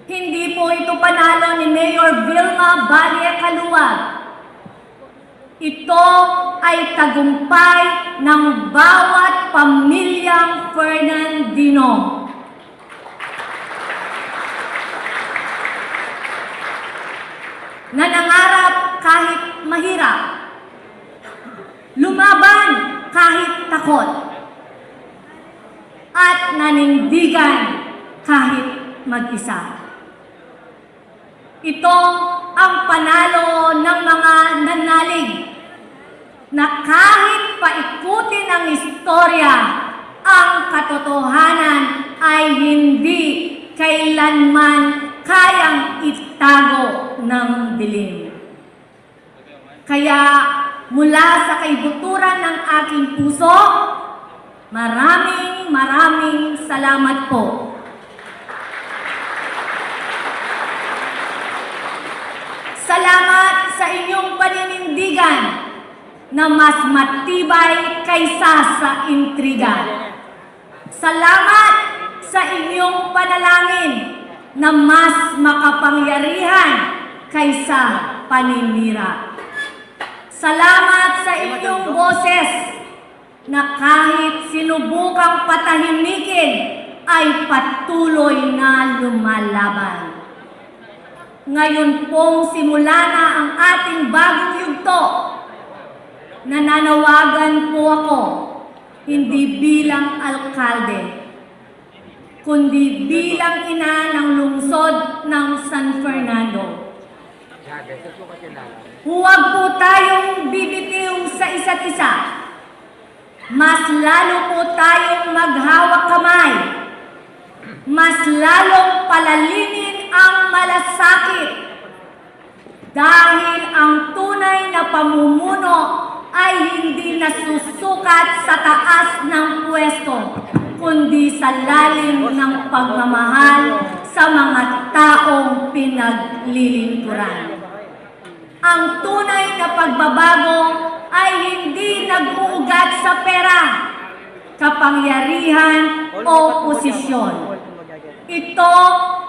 Hindi po ito panalo ni Mayor Vilma Valle Caluag. Ito ay tagumpay ng bawat pamilyang Fernandino. Na nangarap kahit mahirap. Lumaban kahit takot. At nanindigan kahit mag-isa. Ito ang panalo ng mga nanalig na kahit paikutin ang istorya, ang katotohanan ay hindi kailanman kayang itago ng dilim. Kaya mula sa kaibuturan ng aking puso, maraming salamat po. Salamat sa inyong paninindigan na mas matibay kaysa sa intriga. Salamat sa inyong panalangin na mas makapangyarihan kaysa paninira. Salamat sa inyong boses na kahit sinubukang patahimikin ay patuloy na lumalaban. Ngayon pong simula na ang ating bagong yugto. Nananawagan po ako, hindi bilang alkalde, kundi bilang ina ng lungsod ng San Fernando. Huwag po tayong bibitiw sa isa't isa. Mas lalo po tayong maghawak kamay. Mas lalong palalimin ang malasakit. Dahil ang tunay na pamumuno ay hindi nasusukat sa taas ng pwesto, kundi sa lalim ng pagmamahal sa mga taong pinaglilingkuran. Ang tunay na pagbabago ay hindi nag-uugat sa pera, kapangyarihan o posisyon. Ito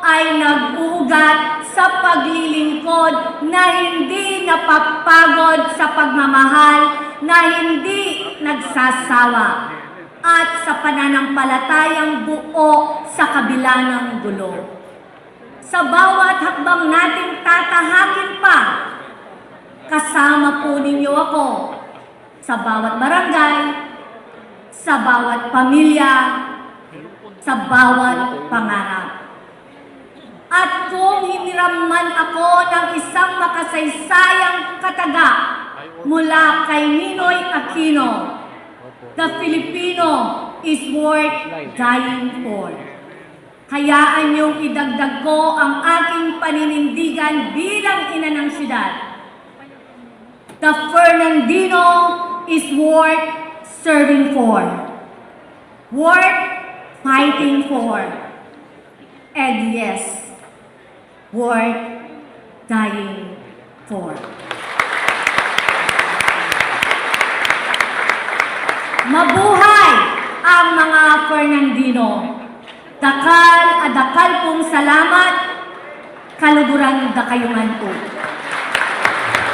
ay nag-uugat sa paglilingkod na hindi napapagod sa pagmamahal, na hindi nagsasawa, at sa pananampalatayang buo sa kabila ng gulo. Sa bawat hakbang nating tatahakin pa, kasama po ninyo ako sa bawat barangay, sa bawat pamilya, sa bawat pangarap. At kung hiniram man ako ng isang makasaysayang kataga mula kay Ninoy Aquino, the Filipino is worth dying for. Hayaan niyong idagdag ko ang aking paninindigan bilang ina ng siyudad. The Fernandino is worth serving for, worth fighting for, and yes, worth dying for. Mabuhay ang mga Fernandino. Dakal at dakal pong salamat, kaluguran da kayungan po.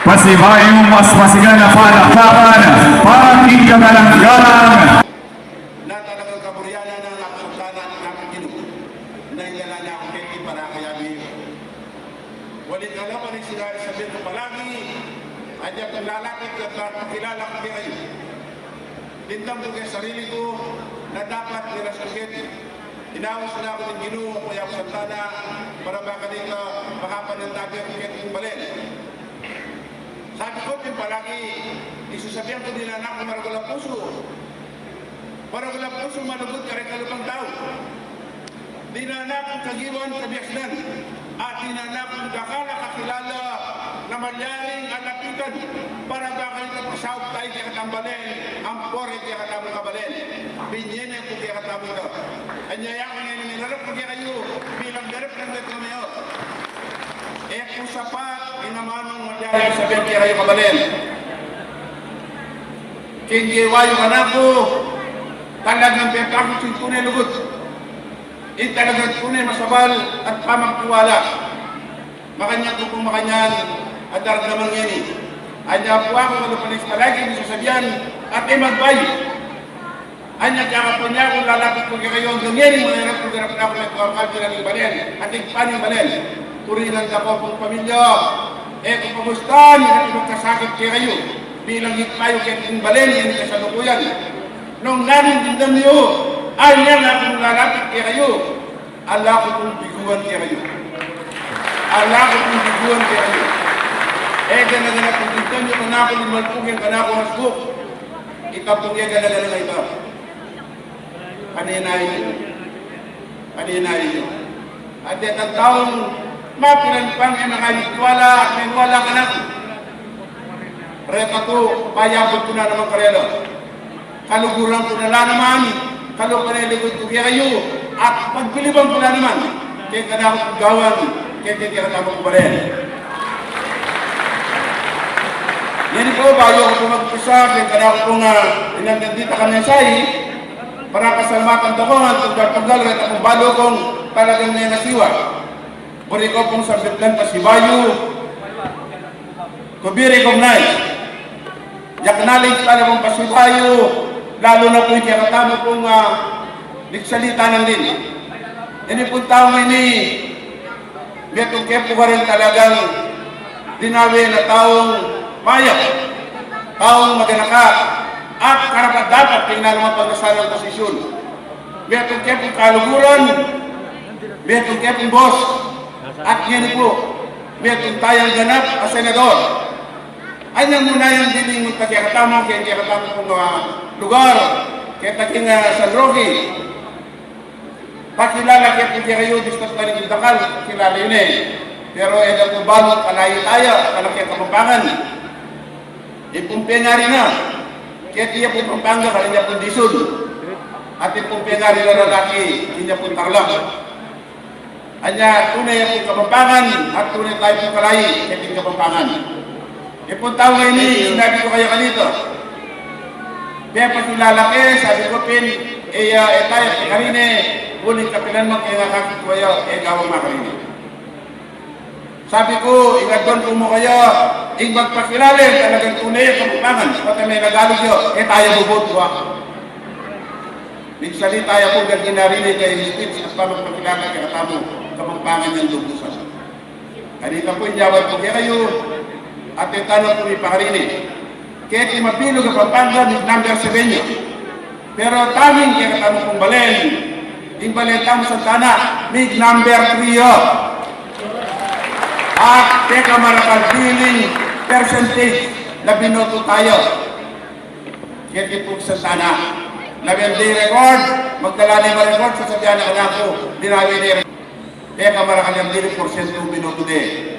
Masibay mas masigan na palakpakan para ikagalang-galang.
Natalagang kaburyana ng napagkanan ng Panginoon na ilala na ang peki para kaya ngayon. Walit alam ang sabihin ko palagi, at yung lalapit at makilala ko kayo. Lindam ko kay sarili ko na dapat nilasugit. Inawas na ako ng Ginoo, Kuya Santana, para baka dito makapanandabi ang kong balin. Sabi ko din palagi, isusabihan ko din anak ko maragulang puso. Maragulang puso, manugot ka rin kalupang tao. Di na anak ang kagiwan, kabiasnan. At di na anak ang dakala kakilala na malyaring alapitan para baka dito pasawag tayo kaya katambalin, ang pore kaya katamang kabalin. Binyen ang kaya katamang ka. Anyaya ko ngayon nilarap ko kaya kayo bilang darap ng dito ngayon. Eh kung sapat, inamanong malyaring sabihin kaya kayo kabalin. Kingiwa yung anak ko, talagang pepakot yung tunay lugot. Talagang tunay masabal at pamagtiwala. Makanya ko kung makanyan at daramdaman yan eh. Anya po ako malupalis palagi sa sabihan at magbayo. Anya kaya po niya kung lalapit ko kayo hanggang yan, mahirap kong garap na ako nagkakal ng balen at igpaning balen. Turinan ka po pong pamilya. Kung pamustan, hindi magkasakit kayo. Bilang hikmayo kayo ng balen, yan kasalukuyan. Nung nanintindan niyo, ay niya na kung lalapit kayo. Allah ko kung biguan kayo. Allah ko kung biguan kayo. Gana-gana kung dito nyo kanako ni Malpugin, kanako hasbuk. Ikapugya gana-gana na iba. Paninayin nyo. Paninayin nyo. At ang taong mapilanpang yan ang kanitiwala at minwala ka na. Reka to, payabot ko na naman karelo. Kaluguran ko na naman. Kalupaneligot ko kayo. At pagpiliban ko na naman. Kaya kanako kong gawan. Kaya kanako ko pa rin. Yan po, bago ako mag-usa, kaya kaya ako pong inagandita kami sa para pasalamakan ko ang tuggal-tuggal at akong balo kong talagang nasiwa. Buri ko pong sabitlan pa si Bayo, kubiri kong nai. Yaknalig pala kong pa si Bayo, lalo na po yung katamo pong nagsalita ng din. Yan po tao ini, betong kepo ka rin talagang dinawi na taong maya, taong maganaka, at karapat-dapat tingnan naman pagkasalang posisyon. Betong kepong kaluguran, betong kepong boss, at yan po, betong tayang ganap as senador. Anyang muna yung diling pagkakatamo, kaya katamo pong lugar, kaya taking San Roque. Pakilala kaya kung kayo distos na rin yung dakal, kilala yun eh. Pero edad po balot, kalayo tayo, kalaki ang kamampangan. Ipumpe nga rin na. Kaya tiya po pampanga, kaya niya po disod. At ipumpe nga rin na lalaki, hindi niya po tarlak. Anya, tunay po kamampangan, at tunay tayo po kalayi, kaya hindi kamampangan. Ipuntaw ngayon ni, sinabi ko kayo kanito. Kaya pakilala kayo, sabi ko pin, tayo, karine, uling kapilan mo, kaya nakakit ko kayo, gawang makarine. Sabi ko, ingadon po mo kayo, magpakilala, talagang tunay ang kampangan. Pati may nagalog yun, tayo buboto ako. Migsali tayo po, gagawin na rin kayo yung speech at pamagpakilala kaya katamo kampangan ng lubusan. Kanina po, injawad po kayo, at itanong po ipakarini. Kaya timapilog ang Pampanga, number 7 nyo. Pero taming kaya katamo pong balen, yung balen tamo sa Santana, mig number 3 yun. At teka marapagbiling percentage na binoto tayo. Kaya po sa Santana. Labing day record, magdala na yung record, sasabihan na anak ko, dinawi na yung teka marapagbiling porsyento binoto din.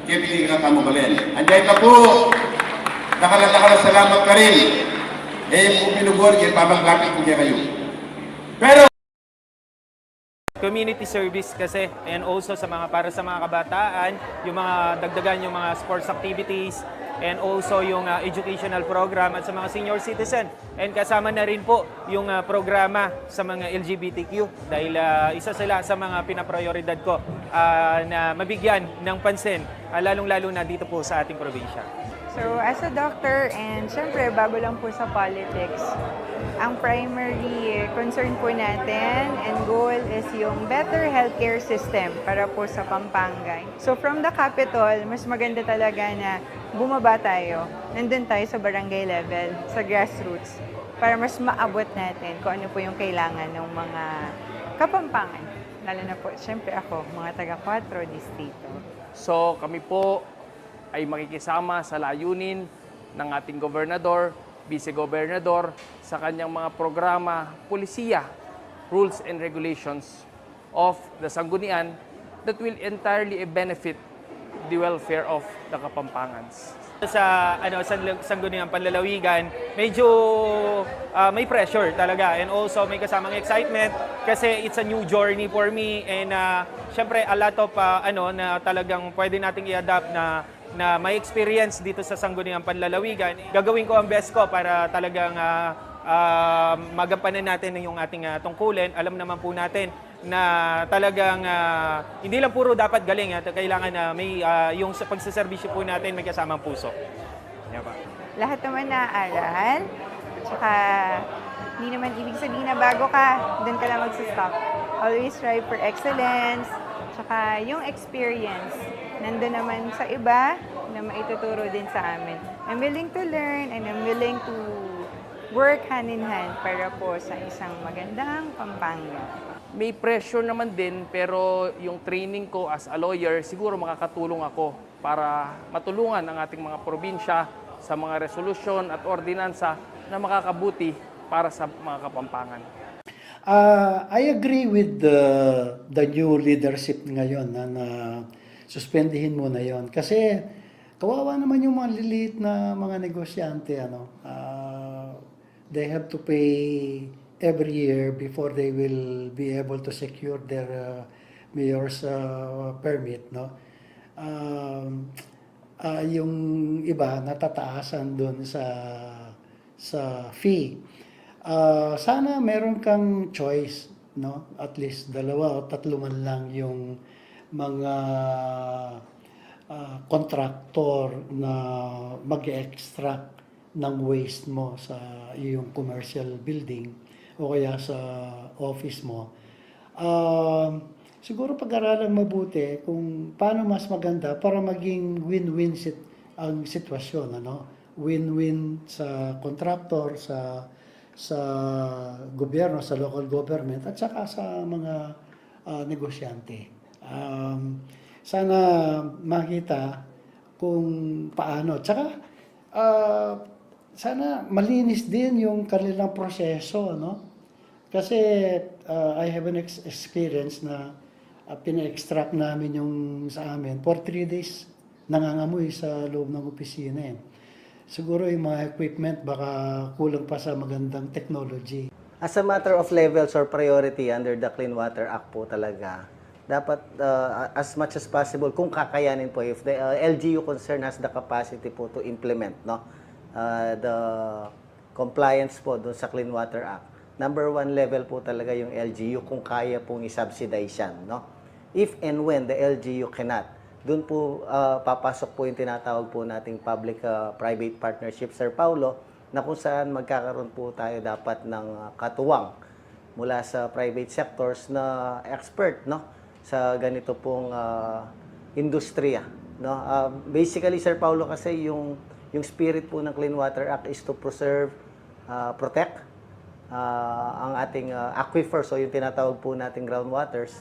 Kaya pinigil ka mo balen. Andiyan ka po, nakala salamat ka rin. Po binugol, kaya pamaglapit ko kayo. Pero
community service kasi, and also sa mga para sa mga kabataan, yung mga dagdagan yung mga sports activities, and also yung educational program at sa mga senior citizen. And kasama na rin po yung programa sa mga LGBTQ dahil isa sila sa mga pinaprioridad ko na mabigyan ng pansin, lalong-lalo na dito po sa ating probinsya.
So, as a doctor, and syempre, bago lang po sa politics, ang primary concern po natin and goal is is yung better healthcare system para po sa Pampanga. So from the capital, mas maganda talaga na bumaba tayo. Nandun tayo sa barangay level, sa grassroots, para mas maabot natin kung ano po yung kailangan ng mga Kapampangan. Lalo na po, syempre ako, mga taga 4 distrito.
So kami po ay makikisama sa layunin ng ating gobernador, vice-gobernador sa kanyang mga programa, polisiya, rules and regulations of the Sanggunian that will entirely benefit the welfare of the Kapampangans.
Sa Sangguniang Panlalawigan, medyo may pressure talaga, and also may kasamang excitement kasi it's a new journey for me, and syempre a lot of na talagang pwede nating i-adapt na may experience dito sa Sangguniang Panlalawigan. Gagawin ko ang best ko para talagang magampanan natin yung ating tungkulin. Alam naman po natin na talagang hindi lang puro dapat galing, at kailangan na may yung sa pagsaserbisyo po natin may kasamang puso. Yan pa.
Lahat naman naaaral, tsaka hindi naman ibig sabihin na bago ka, doon ka lang magsistop. Always strive for excellence, tsaka yung experience, nandun naman sa iba na maituturo din sa amin. I'm willing to learn and I'm willing to work hand in hand para po sa isang magandang Pampanga.
May pressure naman din, pero yung training ko as a lawyer, siguro makakatulong ako para matulungan ang ating mga probinsya sa mga resolusyon at ordinansa na makakabuti para sa mga Kapampangan.
I agree with the new leadership ngayon na suspendihin muna yon. Kasi kawawa naman yung mga liliit na mga negosyante. They have to pay every year before they will be able to secure their mayor's permit, no? Yung iba natataasan doon sa fee. Sana meron kang choice, no? At least 2 o 3 man lang yung mga contractor na mag-extract ng waste mo sa iyong commercial building o kaya sa office mo. Siguro pag-aralan mabuti kung paano mas maganda para maging win-win ang sitwasyon, win-win sa contractor, sa gobyerno, sa local government, at saka sa mga negosyante. Sana makita kung paano. Tsaka sana malinis din yung kanilang proseso, Kasi I have an experience na pina-extract namin yung sa amin. For 3 days, nangangamoy sa loob ng opisina. Siguro yung mga equipment baka kulang pa sa magandang technology.
As a matter of levels or priority under the Clean Water Act po talaga, dapat as much as possible, kung kakayanin po, if the LGU concern has the capacity po to implement the compliance po doon sa Clean Water Act, number 1 level po talaga yung LGU kung kaya pong i-subsidize yan, If and when the LGU cannot, doon po papasok po yung tinatawag po nating public-private partnership, Sir Paulo, na kung saan magkakaroon po tayo dapat ng katuwang mula sa private sectors na expert, sa ganito pong industriya, basically, Sir Paulo, kasi yung spirit po ng Clean Water Act is to preserve, protect ang ating aquifers, so yung tinatawag po nating groundwaters,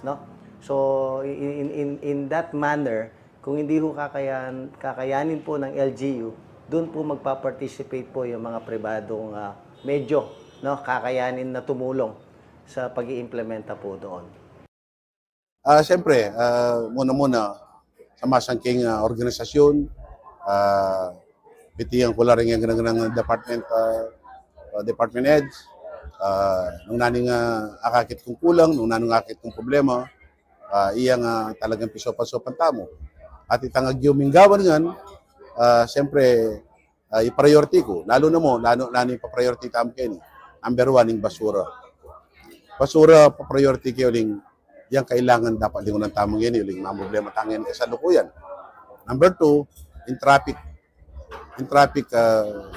So in that manner, kung hindi ho kakayanin po ng LGU, doon po magpa-participate po yung mga pribadong medyo kakayanin na tumulong sa pag-iimplementa po doon.
Siyempre, muna-muna sa masangking organisasyon, pitiyan ko lang rin yung ganang department heads, nung naning akakit kong kulang, nung naning akit kong problema, iyang talagang piso-pasopan tamo. At itang agyuminggawan ngan, siyempre, i-priority ko. Lalo yung pa-priority tamo kayo. Number 1, yung basura. Basura, pa-priority kayo, yung kailangan dapat lingon ng tamang yan, yung mga problema tangin kasalukuyan. Number 2, in traffic. In traffic,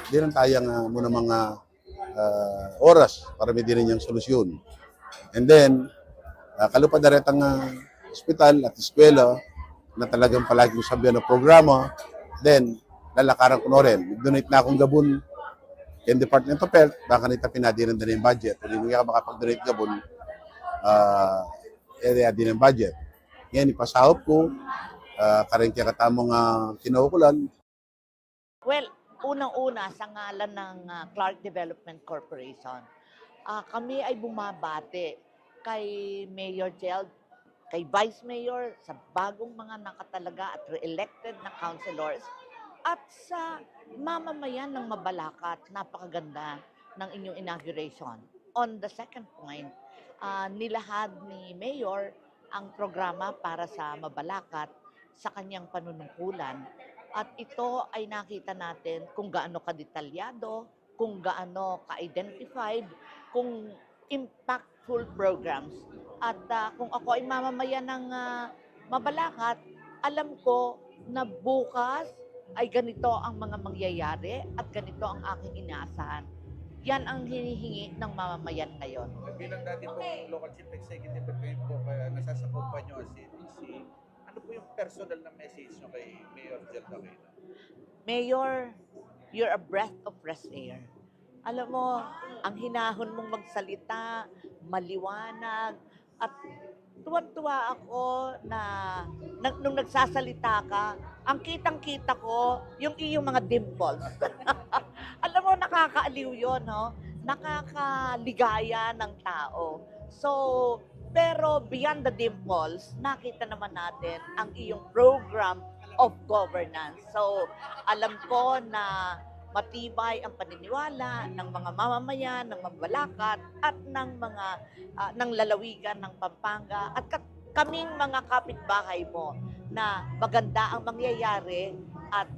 di lang tayang muna mga oras para may din yung solusyon. And then,
kalupadaretang ospital at eskwela na talagang palagi kong sabihan ng programa. Then, lalakaran ko na rin. Donate na akong gabon in Department of Health, baka nita pinadiran din yung budget. Kung hindi ka makapag-donate gabon, area din ang budget. Yan, ipasahop ko, karin kaya katamong kinaukulan.
Well, unang-una sa ngalan ng Clark Development Corporation, kami ay bumabati kay Mayor Geld, kay Vice Mayor, sa bagong mga nakatalaga at re-elected na councilors, at sa mamamayan ng Mabalacat. Napakaganda ng inyong inauguration. On the second point, nilahad ni Mayor ang programa para sa Mabalacat sa kanyang panunungkulan. At ito ay nakita natin kung gaano kadetalyado, kung gaano ka-identified, kung impactful programs. At kung ako ay mamamayan ng Mabalacat, alam ko na bukas ay ganito ang mga mangyayari at ganito ang aking inaasahan. Yan ang hinihingi ng mamamayan ngayon.
Bilang dati pong local chief executive po, kaya nasasakupan nyo as CDC, ano po yung personal na message nyo kay Mayor Geld Aquino?
Mayor, you're a breath of fresh air. Alam mo, ang hinahon mong magsalita, maliwanag, at tuwan-tuwa ako na nung nagsasalita ka, ang kitang-kita ko yung iyong mga dimples. Alam mo, nakakaaliw yun, no? Nakakaligaya ng tao. So, pero beyond the dimples, nakita naman natin ang iyong program of governance. So, alam ko na matibay ang paniniwala ng mga mamamayan, ng Mabalacat, at ng mga ng lalawigan ng Pampanga, at kaming mga kapitbahay mo na maganda ang mangyayari, at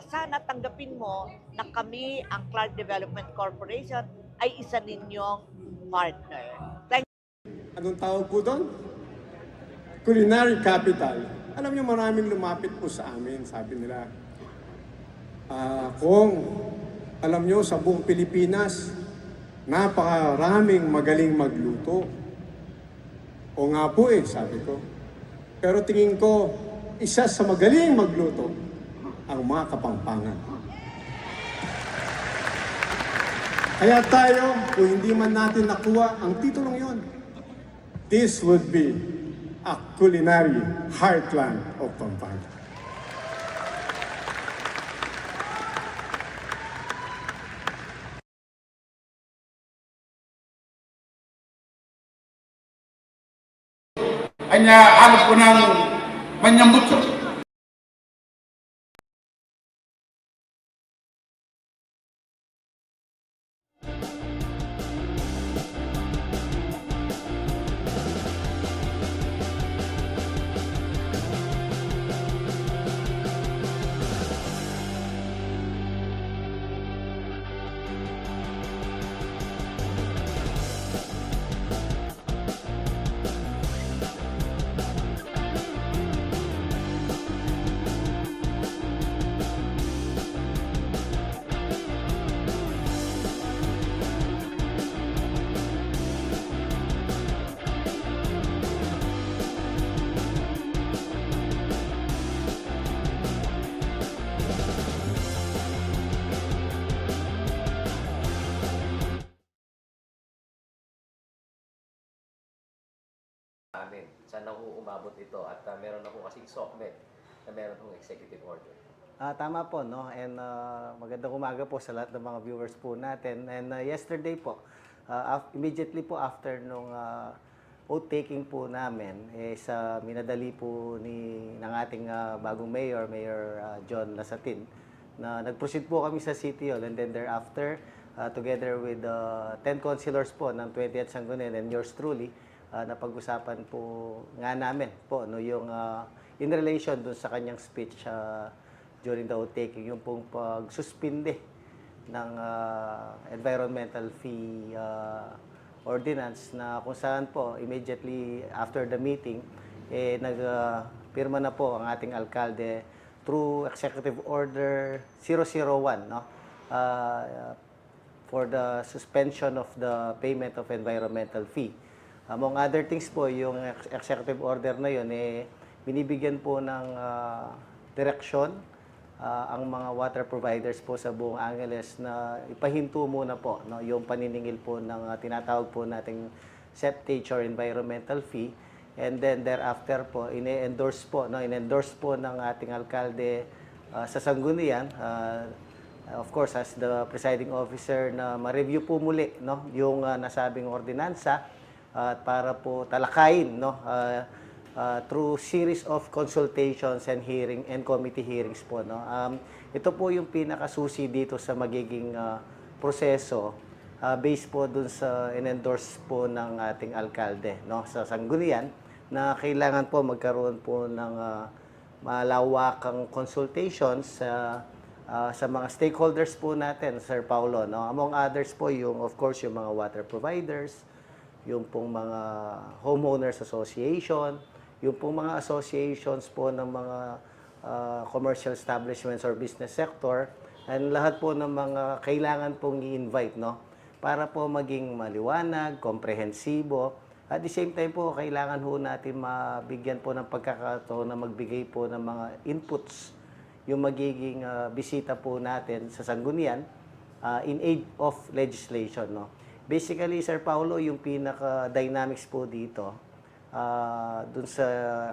sana tanggapin mo na kami, ang Clark Development Corporation, ay isa ninyong partner. Thank you.
Anong tawag po doon? Culinary capital. Alam niyo, maraming lumapit po sa amin. Sabi nila, kung alam niyo, sa buong Pilipinas, napakaraming magaling magluto. O nga po sabi ko. Pero tingin ko, isa sa magaling magluto, ang mga Kapampangan. Kaya tayo, kung hindi man natin nakuha ang titulong yon, this would be a culinary heartland of Pampanga.
Hanya ano po ng manyambutso.
Amin. Sana umabot ito at meron ako kasing SOCMED na meron akong executive order.
Tama po, no? And magandang umaga po sa lahat ng mga viewers po natin. And yesterday po, immediately po after nung oath-taking po namin, minadali po ng ating bagong mayor, Mayor John Lasatin, na nag-proceed po kami sa City Hall, and then thereafter, together with 10 councilors po ng 20th Sangguniang and yours truly, napag-usapan po nga namin po no, yung in relation dun sa kanyang speech during the oath-taking, yung pong pagsuspinde ng environmental fee ordinance, na kung saan po immediately after the meeting nagpirma na po ang ating alkalde through Executive Order 001, no, for the suspension of the payment of environmental fee. Among other things po, yung executive order na yun, binibigyan po ng direksyon ang mga water providers po sa buong Angeles na ipahinto muna po yung paniningil po ng tinatawag po nating septage or environmental fee. And then thereafter po, in-endorse po ng ating alkalde sa Sangguniang, of course, as the presiding officer na ma-review po muli yung nasabing ordinansa at para po talakayin through series of consultations and hearing and committee hearings po. Ito po yung pinakasusi dito sa magiging proseso based po dun sa in-endorse po ng ating alkalde sa Sangguniang na kailangan po magkaroon po ng malawakang consultations sa mga stakeholders po natin, Sir Paulo. Among others po, of course, yung mga water providers, yung pong mga homeowners association, yung pong mga associations po ng mga commercial establishments or business sector, and lahat po ng mga kailangan pong i-invite, para po maging maliwanag, komprehensibo. At the same time po, kailangan po natin mabigyan po ng pagkakataon na magbigay po ng mga inputs yung magiging bisita po natin sa Sangguniang in aid of legislation. Basically, Sir Paulo, yung pinaka-dynamics po dito, dun sa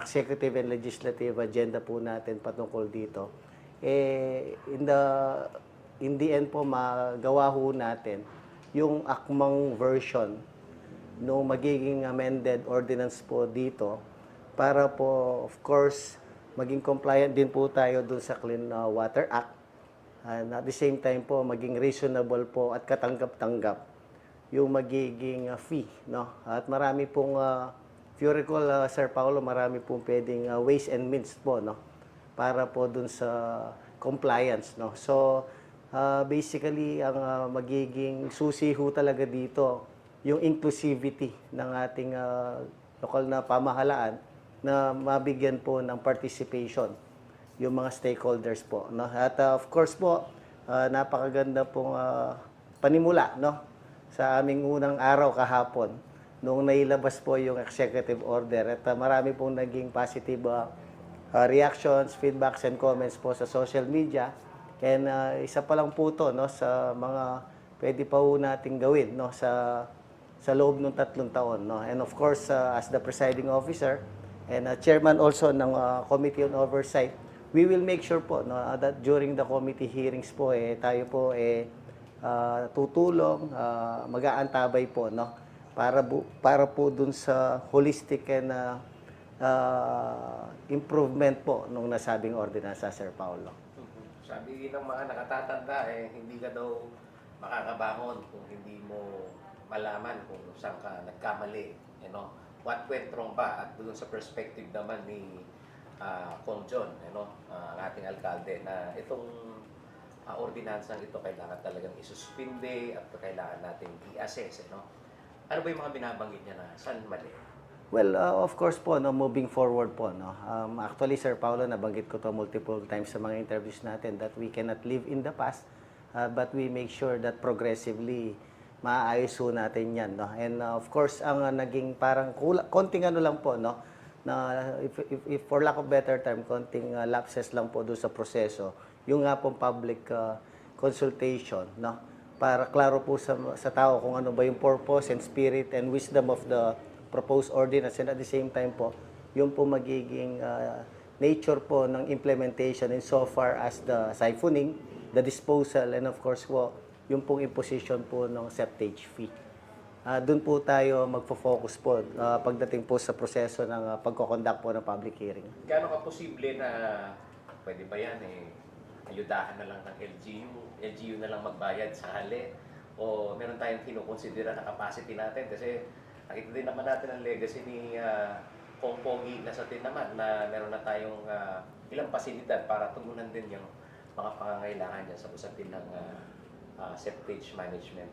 executive and legislative agenda po natin patungkol dito, in the end po, magawa ho natin yung akmang version no magiging amended ordinance po dito para po, of course, maging compliant din po tayo dun sa Clean Water Act. And at the same time po, maging reasonable po at katanggap-tanggap yung magiging fee. At marami pong, if you recall, Sir Paulo, marami pong pwedeng ways and means po para po dun sa compliance. So, basically, ang magiging susi ho talaga dito, yung inclusivity ng ating lokal na pamahalaan na mabigyan po ng participation yung mga stakeholders po. At of course po, napakaganda pong panimula sa aming unang araw kahapon nung nailabas po yung executive order. At marami pong naging positive reactions, feedbacks, and comments po sa social media. And isa pa lang po to sa mga pwede pa po nating gawin sa loob ng 3 taon. And of course, as the presiding officer and chairman also ng Committee on Oversight, we will make sure po that during the committee hearings po, tayo po tutulong, mag-aantabay po para po dun sa holistic and improvement po nung nasabing ordinansa, Sir Paulo.
Sabi ng mga nakatatanda, hindi ka daw makakabangon kung hindi mo malaman kung saan ka nagkamali. What went wrong ba? At doon sa perspective naman ni Kong John, ang ating alkalde, na itong ordinansang ito kailangan talagang isuspinde at kailangan natin i-assess. Ano ba yung mga binabanggit niya na saan mali?
Well, of course po, moving forward po. Actually, Sir Paulo, nabanggit ko to multiple times sa mga interviews natin that we cannot live in the past, but we make sure that progressively maayos po natin yan. And of course, ang naging parang konting lang po, na if for lack of better term, konting lapses lang po doon sa proseso, yung nga pong public consultation, para klaro po sa tao kung ano ba yung purpose and spirit and wisdom of the proposed ordinance, and at the same time po, yung po magiging nature po ng implementation in so far as the siphoning, the disposal, and of course po, yung pong imposition po ng septage fee. Doon po tayo magfo-focus po pagdating po sa proseso ng pagkoconduct po ng public hearing.
Gaano ka posible na pwede ba yan ayudahan na lang ng LGU na lang magbayad sa hali, o meron tayong kinukonsidera na capacity natin kasi nakita din naman natin ang legacy ni Kong Pogi na sa atin naman na meron na tayong ilang pasilidad para tugunan din yung mga pangangailangan niya sa usapin ng septage management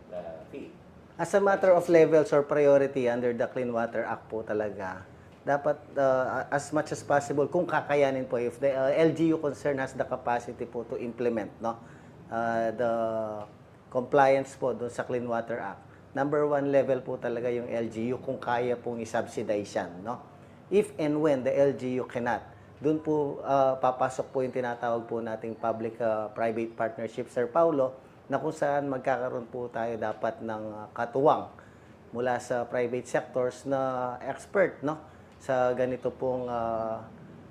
fee.
As a matter of levels or priority under the Clean Water Act po talaga, dapat as much as possible, kung kakayanin po, if the LGU concern has the capacity po to implement the compliance po doon sa Clean Water Act, number one level po talaga yung LGU kung kaya pong i-subsidize yan, no? If and when the LGU cannot, doon po papasok po yung tinatawag po nating public-private partnership, Sir Paulo, na kung saan magkakaroon po tayo dapat ng katuwang mula sa private sectors na expert, no, sa ganito pong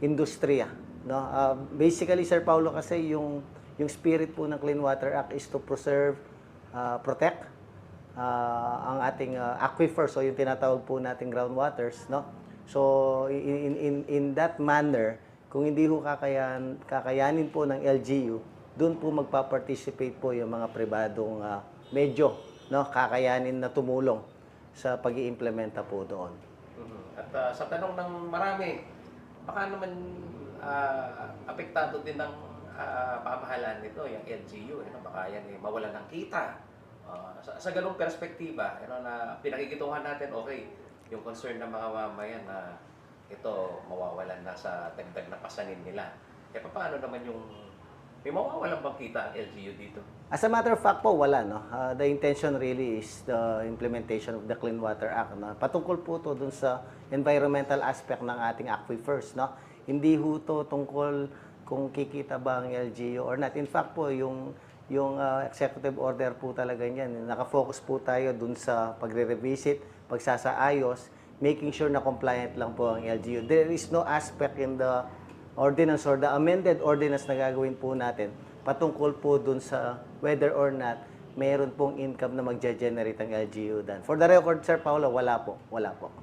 industriya, no. Basically, Sir Paulo, kasi yung spirit po ng Clean Water Act is to preserve, protect ang ating aquifers, o yung tinatawag po nating groundwaters, no. So in that manner, kung hindi ho kakayanin po ng LGU, doon po magpa-participate po yung mga pribadong medyo, no, kakayanin na tumulong sa pag-iimplementa po doon.
At sa tanong ng marami, baka naman apektado din ng pamahalaan nito, yung LGU, baka yan mawalan ng kita. Sa ganung perspektiba, na pinakikituhan natin, okay, yung concern ng mga mamayan na ito mawawalan na sa dagdag na pasanin nila. Kaya paano naman yung may mawawalan bang kita ang LGU dito?
As a matter of fact po, wala, no. The intention really is the implementation of the Clean Water Act, no? Patungkol po to dun sa environmental aspect ng ating aquifers, no. Hindi ho to tungkol kung kikita ba ang LGU or not. In fact po, yung executive order po talaga niyan, nakafocus po tayo dun sa pagre-revisit, pagsasaayos, making sure na compliant lang po ang LGU. There is no aspect in the ordinance or the amended ordinance na gagawin po natin patungkol po dun sa whether or not mayroon pong income na magge-generate ang LGU dan. For the record, Sir Paulo, wala po. Wala po.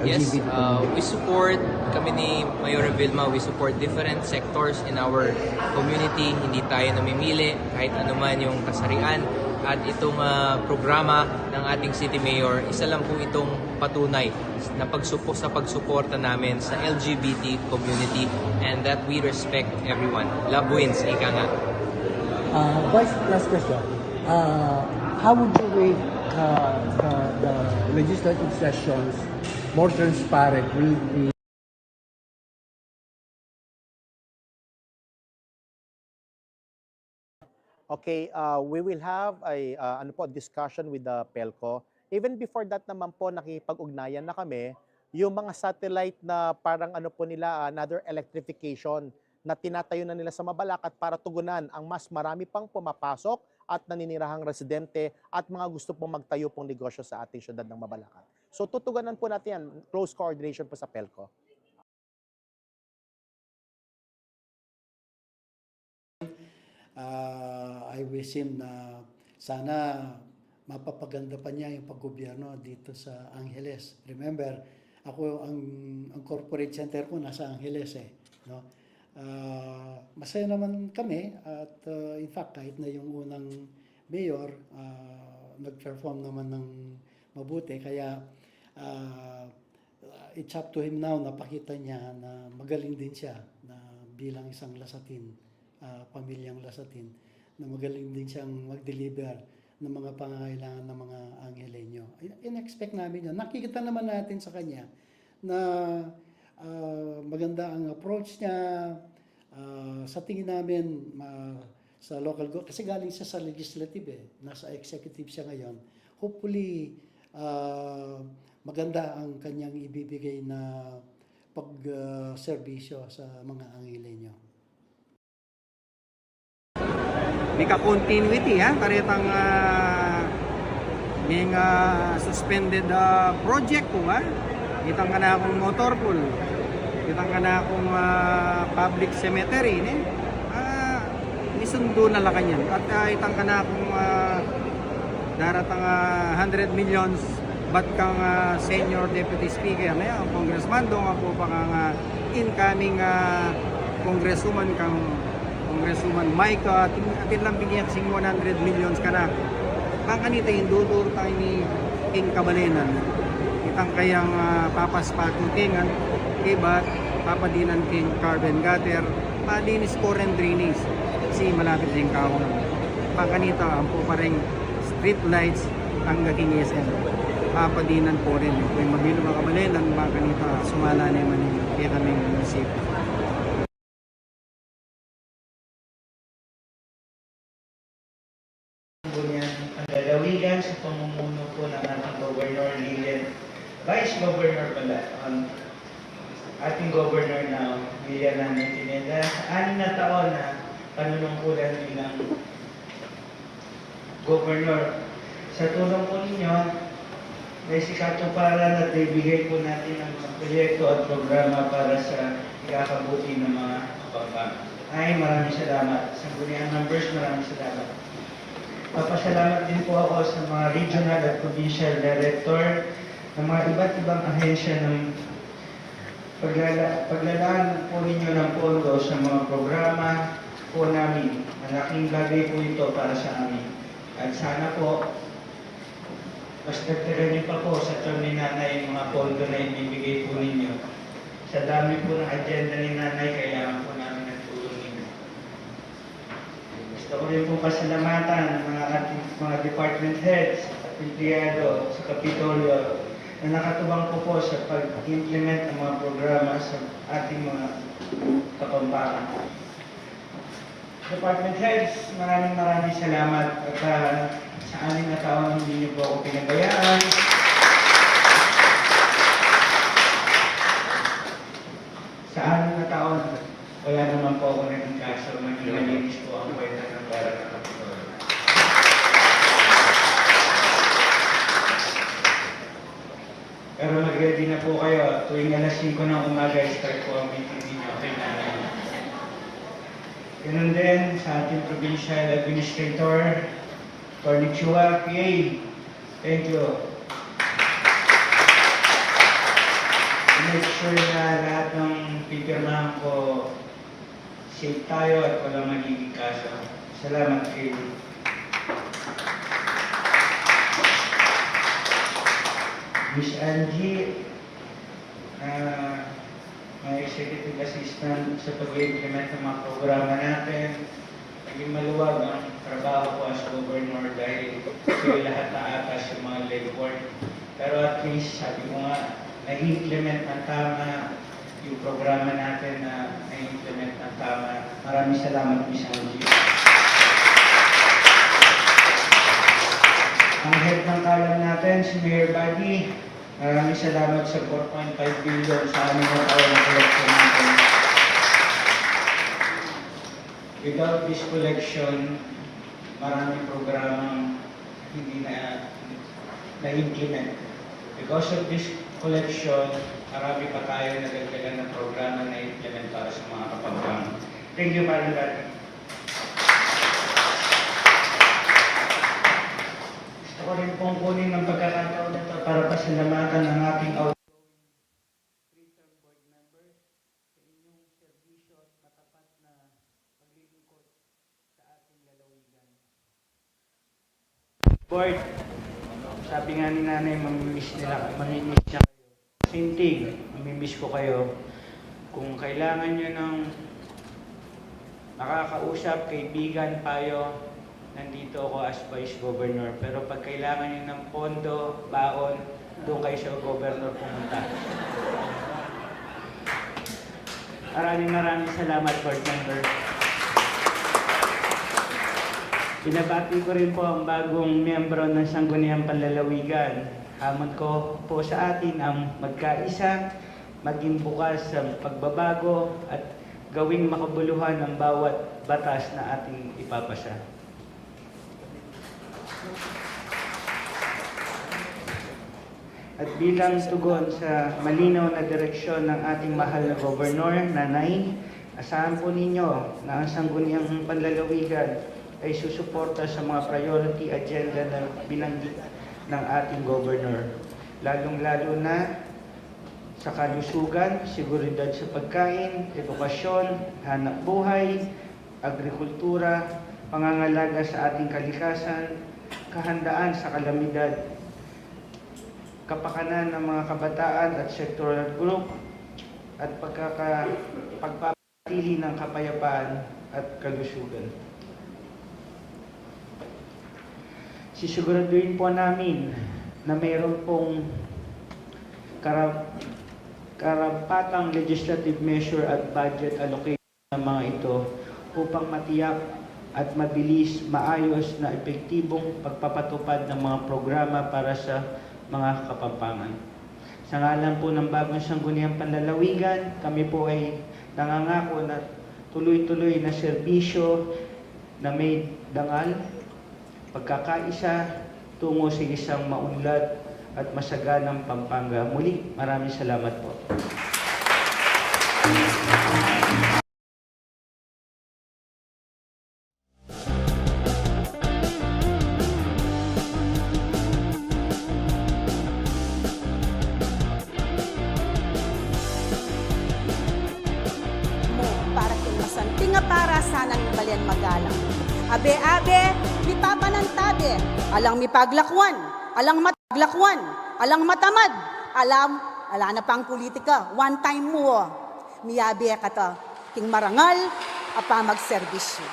Yes, we support, kami ni Mayor Vilma, we support different sectors in our community. Hindi tayo namimili kahit anuman yung kasarian. At itong programa ng ating City Mayor, isa lang po itong patunay na sa pagsuporta namin sa LGBT community and that we respect everyone. Love wins, ika nga.
Vice, last question. How would you rate the legislative sessions more transparent? Will be
Okay, we will have a discussion with the PELCO. Even before that naman po, nakipag-ugnayan na kami, yung mga satellite na parang nila, another electrification na tinatayo na nila sa Mabalacat para tugunan ang mas marami pang pumapasok at naninirahang residente at mga gusto pong magtayo pong negosyo sa ating syudad ng Mabalacat. So tutugunan po natin yan, close coordination po sa PELCO.
I wish him na sana mapapaganda pa niya yung paggobyerno dito sa Angeles. Remember, ako ang corporate center ko nasa Angeles no? Masaya naman kami at in fact kahit na yung unang mayor nag-perform naman ng mabuti, kaya it's up to him now na pakita niya na magaling din siya na bilang isang Lasatin, pamilyang Lasatin, na magaling din siyang mag-deliver ng mga pangangailangan ng mga Angeleño. In-expect namin yun. Nakikita naman natin sa kanya na maganda ang approach niya. Sa tingin namin sa local government, kasi galing siya sa legislative nasa executive siya ngayon. Hopefully, maganda ang kanyang ibibigay na pag-serbisyo sa mga Angeleño.
May ka-continuity karetang may suspended project ko itang ka na akong motor pool, itang ka na akong public cemetery isundo na lang kanyan at itang ka na akong daratang 100 millions but kang senior deputy speaker na yan, congressman doon ako pa kang incoming congresswoman kang Congresswoman Mike, atin lang bigyan sing 100 millions ka na. Kanita yung duduro tayo ni King Kabalenan. Itang kayang papaspatutingan, iba't papadinan King Carbon Gutter, padinis core and drainage. Kasi malapit din kaon. Kanita, ang po pa rin street lights, ang gaking ESN. Papadinan po rin. Kung mabilo mga Kabalenan, kanita, sumala naman yung kaya kaming munisipyo.
Lalawigan sa pamumuno po ng ating Governor Lilian, Vice Governor pala, ating Governor na Lilian Pineda, sa 6 na taon na panunungkulan bilang Governor. Sa tulong po ninyo, may sikatuparan at naibigay po natin ang mga proyekto at programa para sa ikakabuti ng mga kapampangan. Ay, maraming salamat. Sa Sangguniang Numbers, maraming salamat. Papasalamat din po ako sa mga regional at provincial director ng mga iba't ibang ahensya ng paglalaan po ninyo ng pondo sa mga programa po namin. Malaking bagay po ito para sa amin. At sana po, mas dagdagan niyo pa po sa term ni Nanay yung mga pondo na ibibigay po ninyo. Sa dami po ng agenda ni Nanay, kailangan po namin ng tulong ninyo. Gusto ko rin po pasalamatan ng mga ating mga department heads at empleyado sa Kapitolyo na nakatubang po sa pag-implement ng mga programa sa ating mga kapampangan. Department heads, maraming salamat at sa 6 na taon hindi niyo po ako pinabayaan. Sa 6 na taon, wala naman po ako naging kaso, maging malinis po ang kwenta ng pera ng Kapitolyo. Pero mag-ready na po kayo. Tuwing alas 5 ng umaga, start po ang meeting ninyo kay Nanay. Ganun din sa ating provincial administrator, Attorney Chua, PA. Thank you. Make sure na lahat ng pipirmahan ko safe tayo at walang magiging kaso. Salamat kayo. Miss Angie, my executive assistant sa pag-implement ng mga programa natin. Naging maluwag ang trabaho ko as governor dahil sila lahat na atas yung mga legwork. Pero at least, sabi ko nga, na-implement ng tama yung programa natin na na-implement ng tama. Maraming salamat, Miss Angie. Ang head ng kalam natin, si Mayor Buddy, maraming salamat sa 4.5 billion sa aming mga taon na collection natin. Without this collection, maraming programang hindi na-implement. Because of this collection, marami pa tayo nagagalan ng programa na implement para sa mga kapampangan. Thank you, Parang Buddy. Gusto ko rin pong kunin ng pagkakataon nito para pasalamatan ang ating outgoing 3-term board members sa inyong serbisyo at matapat na paglilingkod sa ating lalawigan. Board, sabi nga ni Nanay, mamimiss niya kayo. Same thing, mamimiss ko kayo. Kung kailangan nyo ng nakakausap, kaibigan, payo, nandito ako as Vice Governor. Pero pag kailangan nyo ng pondo, baon, doon kayo sa Governor pumunta. Maraming salamat, Board Member. Binabati ko rin po ang bagong miyembro ng Sangguniang Panlalawigan. Hamon ko po sa atin ang magkaisa, maging bukas sa pagbabago at gawing makabuluhan ang bawat batas na ating ipapasa. At bilang tugon sa malinaw na direksyon ng ating mahal na Governor, Nanay, asahan po ninyo na ang Sangguniang Panlalawigan ay susuporta sa mga priority agenda na binanggit ng ating Governor. Lalong-lalo na sa kalusugan, seguridad sa pagkain, edukasyon, hanap buhay, agrikultura, pangangalaga sa ating kalikasan, kahandaan sa kalamidad, kapakanan ng mga kabataan at sectoral group, at pagpapatili ng kapayapaan at kalusugan. Sisiguraduhin po namin na mayroon pong karapatang legislative measure at budget allocation ng mga ito upang matiyak at mabilis, maayos na epektibong pagpapatupad ng mga programa para sa mga Kapampangan. Sa ngalan po ng Bagong Sangguniang Panlalawigan, kami po ay nangangako na tuloy-tuloy na serbisyo na may dangal, pagkakaisa tungo sa isang maunlad at masaganang Pampanga. Muli, maraming salamat po.
Para kinmasanting nga para sana ng balian magalang. Abe-abe, mi papanantabe, alang mi paglakwan, alang mataglakwan, alang matamad, ala na pang politika, one time mo, miyabe kata, king marangal, apa magserbisyo.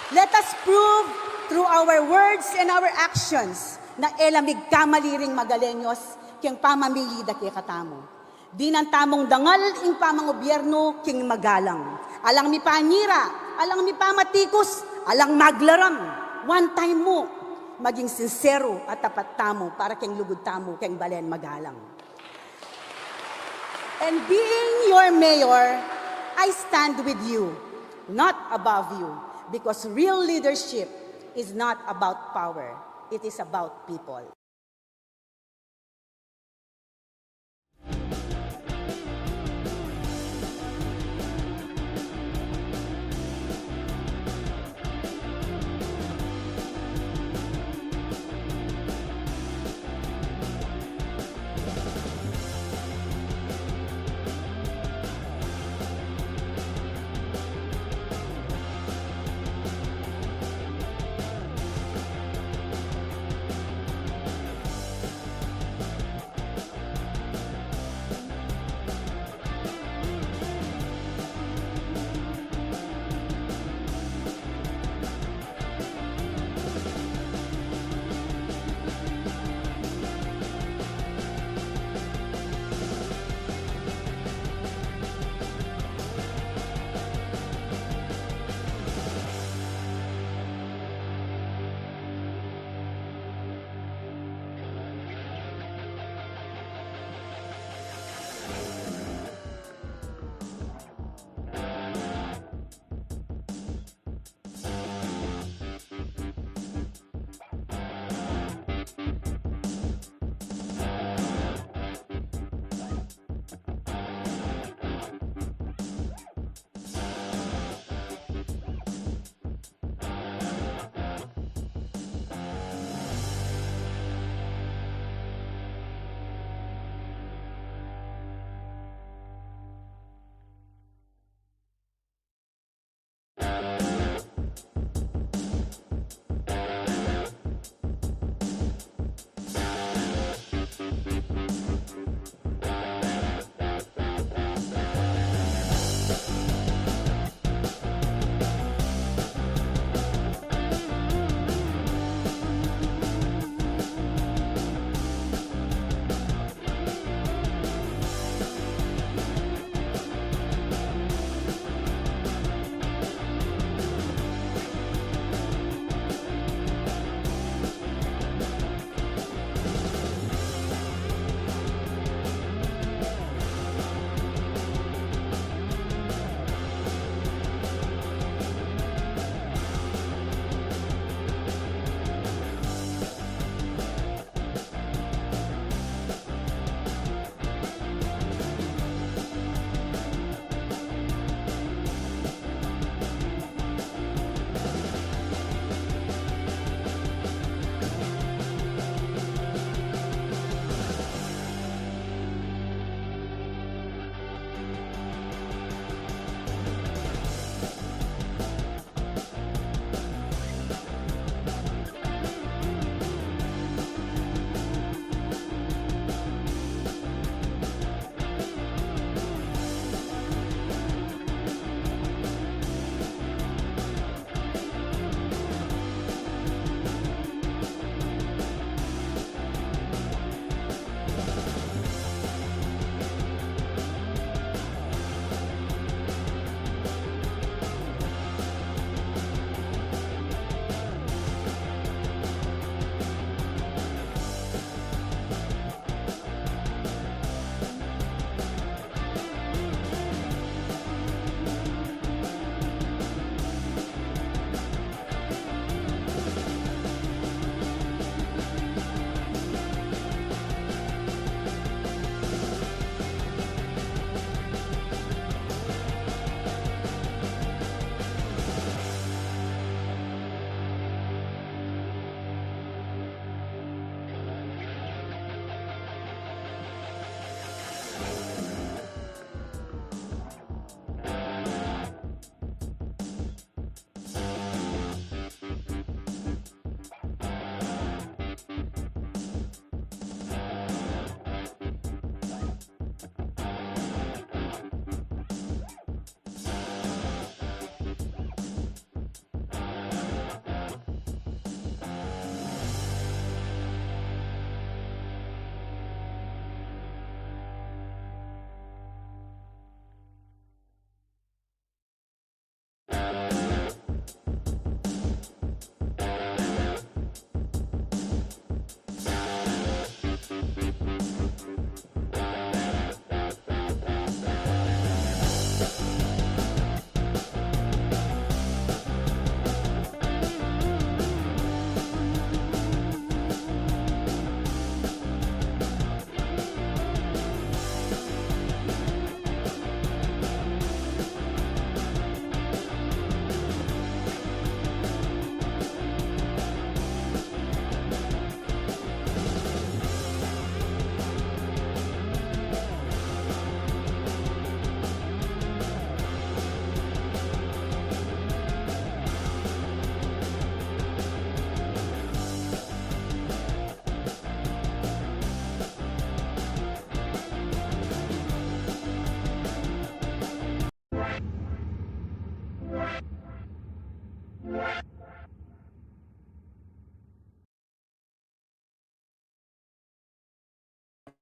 Let us prove through our words and our actions na elamig kamaliring magalenyos king pamamilida kay katamo. Di ng tamong dangal ing pamangobyerno king magalang. Alang mi panira, alang mi pamatikos, alang maglaram. One time mo, maging sincero at tapat tamo para king lugod tamo king balen magalang. And being your mayor, I stand with you, not above you, because real leadership is not about power, it is about people.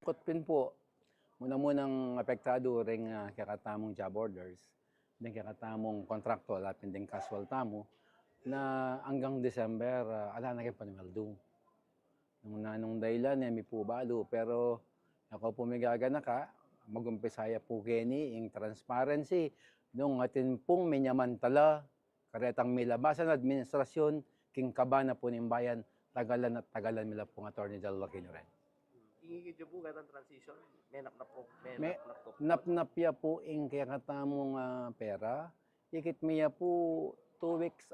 Kutpin po, munang apektado ring kakatamong job orders, din kakatamong kontraktual at din casual tamo, na hanggang December, ala na kayo panweldo. Nung dahilan, may po balo, pero ako po may gagana ka, mag-umpisaya po kini, yung transparency, nung atin pong minyamantala, karetang milabasan administrasyon, king kabana po ng bayan, tagalan at tagalan nila pong Attorney General Kinuren.
Ingigid po katang transition, may napnap po.
Napnapya po yung kaya katamong pera, ikit miya po 2 weeks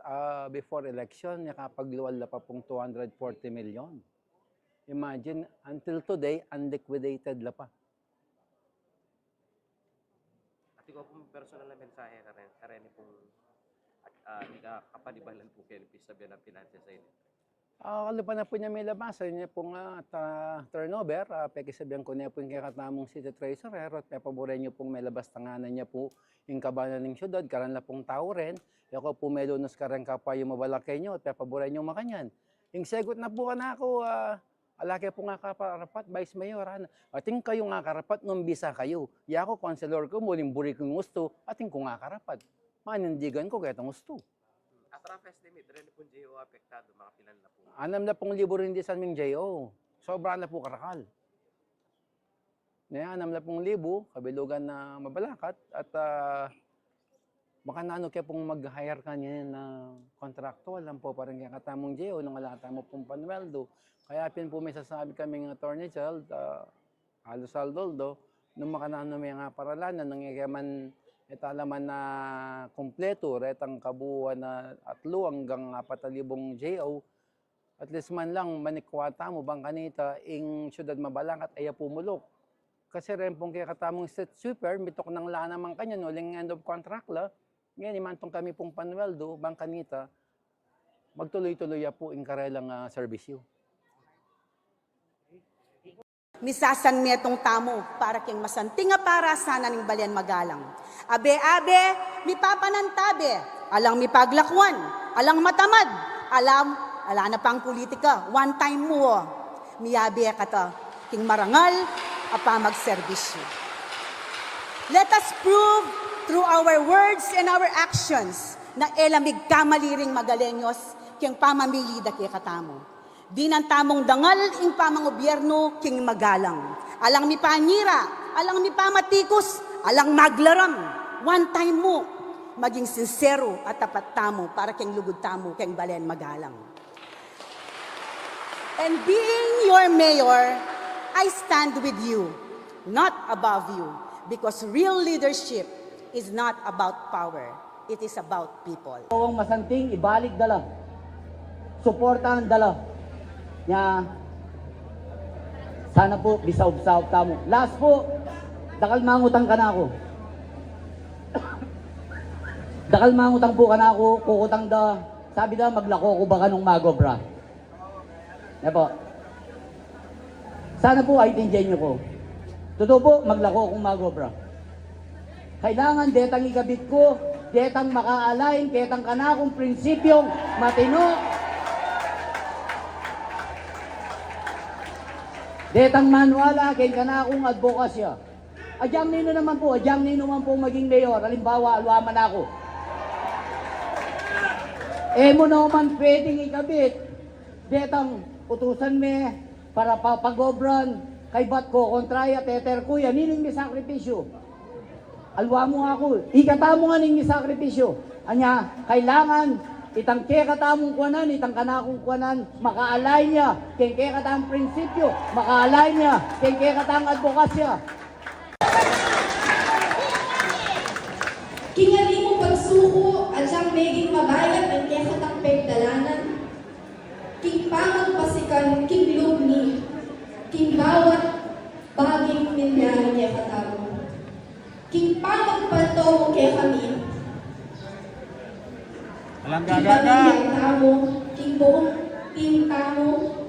before election, nakapagluwal na pa pong 240 million. Imagine, until today, unliquidated la pa.
At ikaw po personal na mensahe karene pong kapanibalan po kayo ng sabihan ng financial sa inyo.
Ano pa na po niya may labasan niya pong turnover, pekisabihan ko niya po yung kakatamong city treasurer at paborin niyo pong may labas tanganan niya po yung kabanan ng syudad, karan na pong tao rin, ako po may lunos karan ka pa yung mabalakay niyo at paborin niyo makanyan. Yung segot na po na ako, alaki po nga kaparapat, Vice Mayor, ating kayo nga karapat nung bisa kayo. Ako, konselor ko, muling buri kong gusto, ating ko nga karapat. Manindigan ko kaya itong gusto.
At rough estimate, rin po JO apektado, mga pilan na po.
6,000 rin di sa aming JO. Sobra na po karakal. Ngayon, 6,000, kabilugan na mabalakat, at baka naano kaya pong mag-hire ka niya na contractual lang po, parang kaya katamong JO, nung alata mo pong panweldo. Kaya pin po may sasabi kaming Attorney General, halos aldoldo, nung makanano may nga paralanan, nangyayman italaman na kumpleto, retang kabuuan na 3 hanggang 4,000 JO, at least man lang manikwata mo bang kanita ing syudad mabalang at aya pumulok. Kasi rin pong kaya katamong state super, mitok ng lana man kanya, no, ling end of contract la, ngayon imantong kami pong panweldo, bang kanita, magtuloy-tuloy po ing karelang serbisyo.
Misasan mi itong tamo para king masantinga para sana ning balian magalang. Abe-abe, mi papanantabe, alang mi paglakwan, alang matamad, ala na pang politika, one time mo, miyabe kata, king marangal, apa magserbisyo. Let us prove through our words and our actions na elamig kamaliring magalenyos king pamamili da kay katamo. Di ng tamong dangal ing pamangobyerno king magalang. Alang mi panira, alang mi pamatikos, alang maglaram. One time mo, maging sincero at tapat tamo para king lugod tamo king balen magalang. And being your mayor, I stand with you, not above you, because real leadership is not about power. It is about people.
Ang masanting, ibalik dala. Suportahan dala. Nya, sana po, bisaw-bisaw tamo. Last po, dakal mangutang ka na ako. Dakal mangutang po ka na ako, kukutang da, sabi da, maglako ko baka nung magobra. Yan po. Sana po, ay tindihan nyo ko. Totoo po, maglako kong magobra. Kailangan, detang ikabit ko, detang maka-align, detang ka na akong prinsipyong matino, detang manuala, kaya ka na akong advokasya. Adyang nino naman po maging mayor. Halimbawa, aluaman ako. Mo naman pwedeng ikabit. Detang utusan me para papagobran. Kay bat ko, kontraya, teter ko, yan. Nining may sakripisyo. Alwa mo ako. Ikatamo nga ning may sakripisyo. Anya, kailangan itang kekatamong kuwanan, itang kanakong kuwanan, maka-align niya, keng kekatamong prinsipyo, maka-align niya, keng kekatamong advokasya.
Kingali mo pagsuko at siyang meging mabayad ang kekatang pagdalanan, king pamagpasikan, king lugni, king bawat baging milyari kekatamo, king pamagpanto kay kami,
Alang
king pamilyang tamo, king buong team tamo,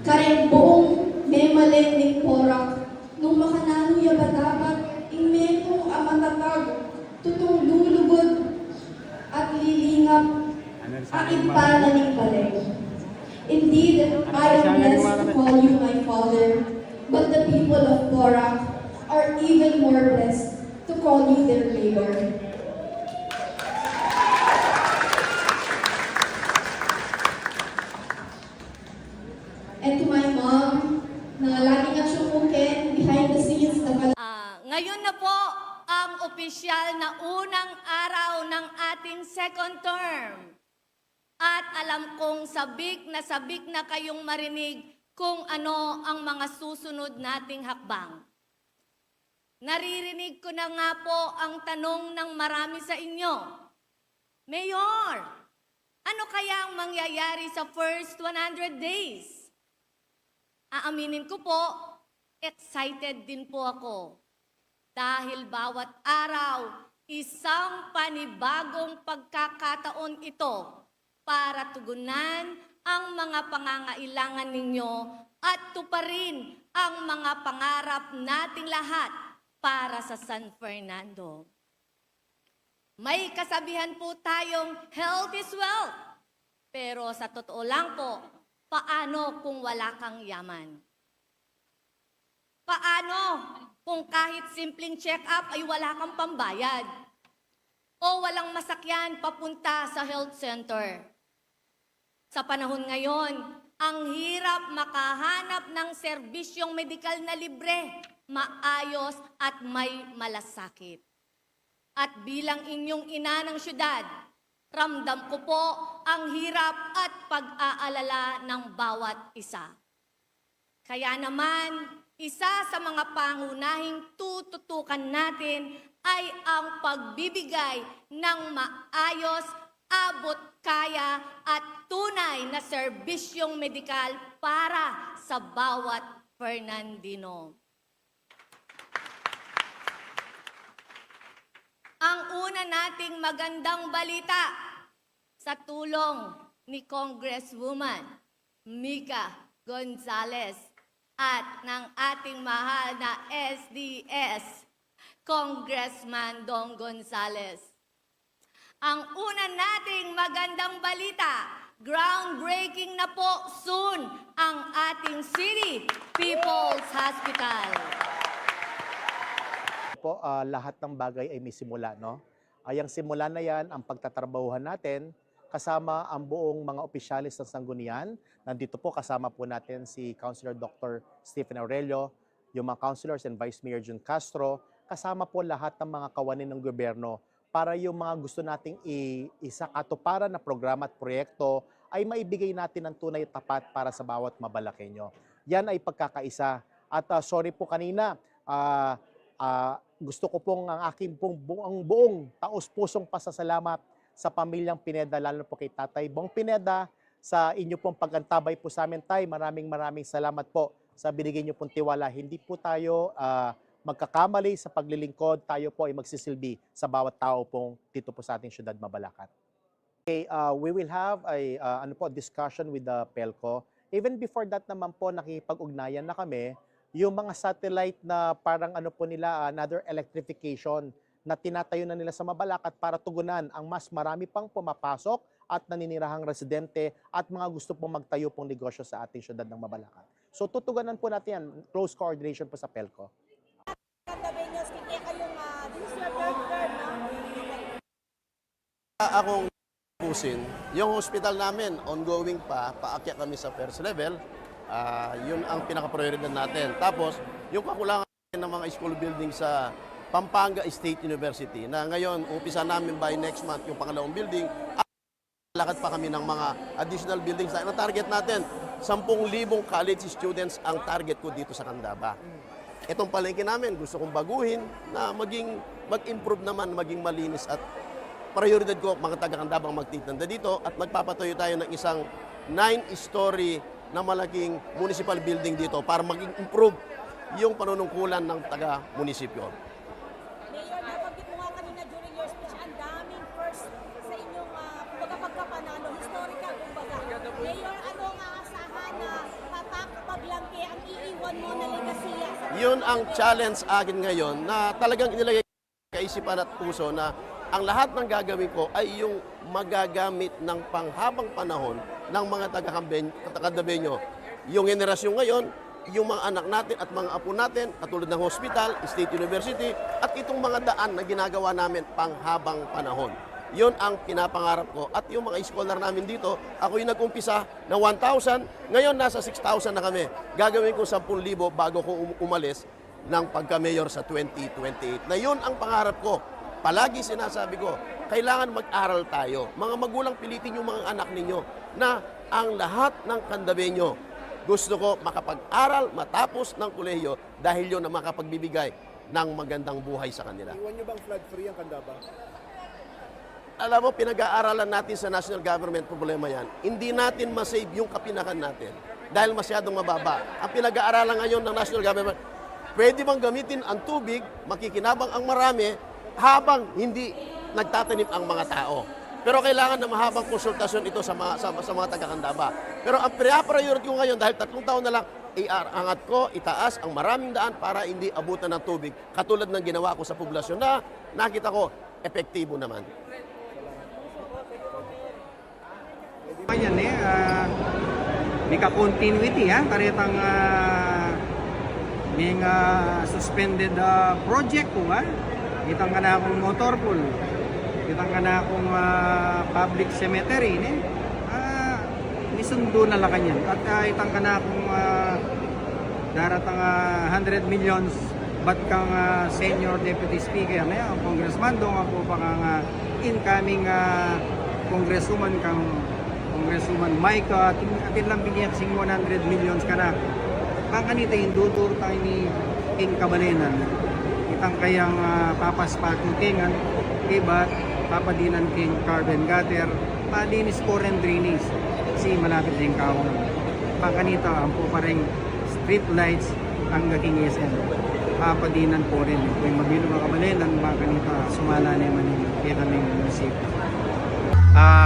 kareng buong memaleng ning porak, nung makanano yabatabak, ing memo amatatag, tutong lulugod, at lilingap, ang impala ning baleng. Indeed, I am blessed to call you my father, but the people of Porac are even more blessed to call you their mayor. And to my mom, na lagi nga sumukin behind the scenes na
Ngayon na po ang opisyal na unang araw ng ating second term. At alam kong sabik na kayong marinig kung ano ang mga susunod nating hakbang. Naririnig ko na nga po ang tanong ng marami sa inyo. Mayor, ano kaya ang mangyayari sa first 100 days? Aaminin ko po, excited din po ako. Dahil bawat araw, isang panibagong pagkakataon ito para tugunan ang mga pangangailangan ninyo at tuparin ang mga pangarap nating lahat para sa San Fernando. May kasabihan po tayong health is wealth. Pero sa totoo lang po, paano kung wala kang yaman? Paano kung kahit simpleng check-up ay wala kang pambayad? O walang masakyan papunta sa health center? Sa panahon ngayon, ang hirap makahanap ng serbisyong medikal na libre, maayos at may malasakit. At bilang inyong ina ng syudad, ramdam ko po ang hirap at pag-aalala ng bawat isa. Kaya naman, isa sa mga pangunahing tututukan natin ay ang pagbibigay ng maayos, abot kaya at tunay na serbisyong medikal para sa bawat Fernandino. Ang una nating magandang balita sa tulong ni Congresswoman Mika Gonzales at ng ating mahal na SDS, Congressman Dong Gonzales. Ang una nating magandang balita, groundbreaking na po soon ang ating City People's Hospital.
Po, lahat ng bagay ay may simula, no? Ay ang simula na yan, ang pagtatrabahuhan natin, kasama ang buong mga opisyalis ng Sanggunian. Nandito po kasama po natin si Councilor Dr. Stephen Aurelio, yung mga councilors and Vice Mayor Jun Castro, kasama po lahat ng mga kawanin ng gobyerno para yung mga gusto nating isakatuparan na programa at proyekto ay maibigay natin ng tunay at tapat para sa bawat Mabalakenyo. Yan ay pagkakaisa. At sorry po kanina, gusto ko pong ang aking buong taos-pusong pasasalamat sa pamilyang Pineda, lalo po kay Tatay Bong Pineda, sa inyo pong pag-antabay po sa amin, Tay. Maraming salamat po sa binigay niyo pong tiwala. Hindi po tayo magkakamali sa paglilingkod, tayo po ay magsisilbi sa bawat tao pong dito po sa ating syudad Mabalacat. Okay, we will have a discussion with the PELCO. Even before that naman po, nakipag-ugnayan na kami, yung mga satellite na parang another electrification na tinatayo na nila sa Mabalacat para tugunan ang mas marami pang pumapasok at naninirahang residente at mga gusto pong magtayo pong negosyo sa ating syudad ng Mabalacat. So tutuganan po natin yan, close coordination po sa PELCO.
Akong pusin, yung hospital namin, ongoing pa, paakyat kami sa first level, yun ang pinaka-prioridad natin. Tapos, yung kakulangan ng mga school building sa Pampanga State University, na ngayon, umpisa namin by next month yung pangalawang building, at lakad pa kami ng mga additional buildings. Ang target natin, 10,000 college students ang target ko dito sa Candaba. Itong palengke namin, gusto kong baguhin na mag-improve naman, maging malinis at prioridad ko mga taga-Candaba ang magtitanda dito at magpapatayo tayo ng isang 9-story na malaking municipal building dito para maging improve yung panunungkulan ng taga-munisipyo.
Mayor, nabanggit mo nga kanina during your speech, ang daming first sa inyong pagkapanalo, historical kumbaga. Mayor, ano nga asahan na paglangke ang iiwan mo na legasiya?
Yun ang challenge akin ngayon na talagang inilagay kaisipan at puso na ang lahat ng gagawin ko ay yung magagamit ng panghabang panahon ng mga taga-Candabeño. yung henerasyon ngayon, yung mga anak natin at mga apo natin, katulad ng hospital, state university, at itong mga daan na ginagawa namin panghabang panahon. Yun ang pinapangarap ko. At yung mga scholar namin dito, ako yung nag-umpisa na 1,000, ngayon nasa 6,000 na kami. Gagawin ko 10,000 bago ko umalis ng pagka-mayor sa 2028. Na yun ang pangarap ko. Palagi sinasabi ko, kailangan mag-aral tayo. Mga magulang, pilitin yung mga anak ninyo na ang lahat ng kandabenyo, gusto ko makapag-aral, matapos ng kolehiyo dahil yun ang makapagbibigay ng magandang buhay sa kanila.
Iwan nyo bang flood-free ang Candaba?
Alam mo, pinag-aaralan natin sa national government, problema yan. Hindi natin masave yung kapinakan natin dahil masyadong mababa. Ang pinag-aaralan ngayon ng national government, pwede bang gamitin ang tubig, makikinabang ang marami, habang hindi nagtatanim ang mga tao. Pero kailangan na mahabang konsultasyon ito sa mga taga-Candaba. Pero ang priority ko ngayon, dahil 3 taon na lang, iangat ko, itaas ang maraming daan para hindi abutan ng tubig. Katulad ng ginawa ko sa poblasyon na nakita ko, epektibo naman.
Yan may ka-continuity karetang may suspended project ko kitang ka na akong motor pool, kitang ka na akong public cemetery may sundo na lang kanyan at itang ka na akong daratang 100 millions ba't kang senior deputy speaker ang congressman doon ako pa kang incoming congresswoman kang Congresswoman Mike, atin lang biniyat sing 100 millions ka na. Ang kanita yung dutur tayo ni King Kabalenan. Itang kayang papaspatutingan, iba, papadinan King Carbon Gutter, palinis core and drainage. Kasi malapit din kawang. Ang kanita, ang po parang street lights ang King ESN. Papadinan po rin. Kung mabilo mga Kabalenan, mga kanita, sumala naman yung kaya kaming munisipyo.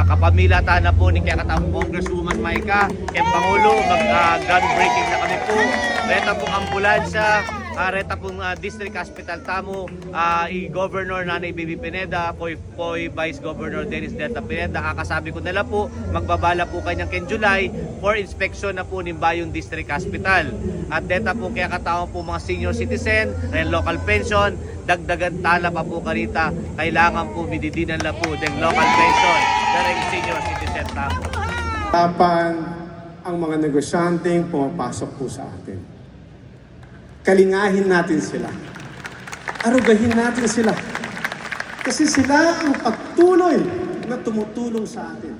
Kapamilata na po ni Kakatang Congresswoman Maika, kay Pangulo, mag-groundbreaking na kami po. Reta pong ambulansya, reta pong District Hospital Tamo, i-Governor Nanay Bibi Pineda, po Vice Governor Dennis Delta Pineda. Kakasabi ko nila po, magbabala po kanyang ken July for inspection na po ng Bayong District Hospital. At deta po kaya katawang po mga senior citizen, local pension, dagdagan tala pa po karita, kailangan po bididinan na po ng local pension ng senior citizen tamo.
Tapan ang mga negosyanteng pumapasok po sa atin. Kalingahin natin sila. Arugahin natin sila. Kasi sila ang patuloy na tumutulong sa atin.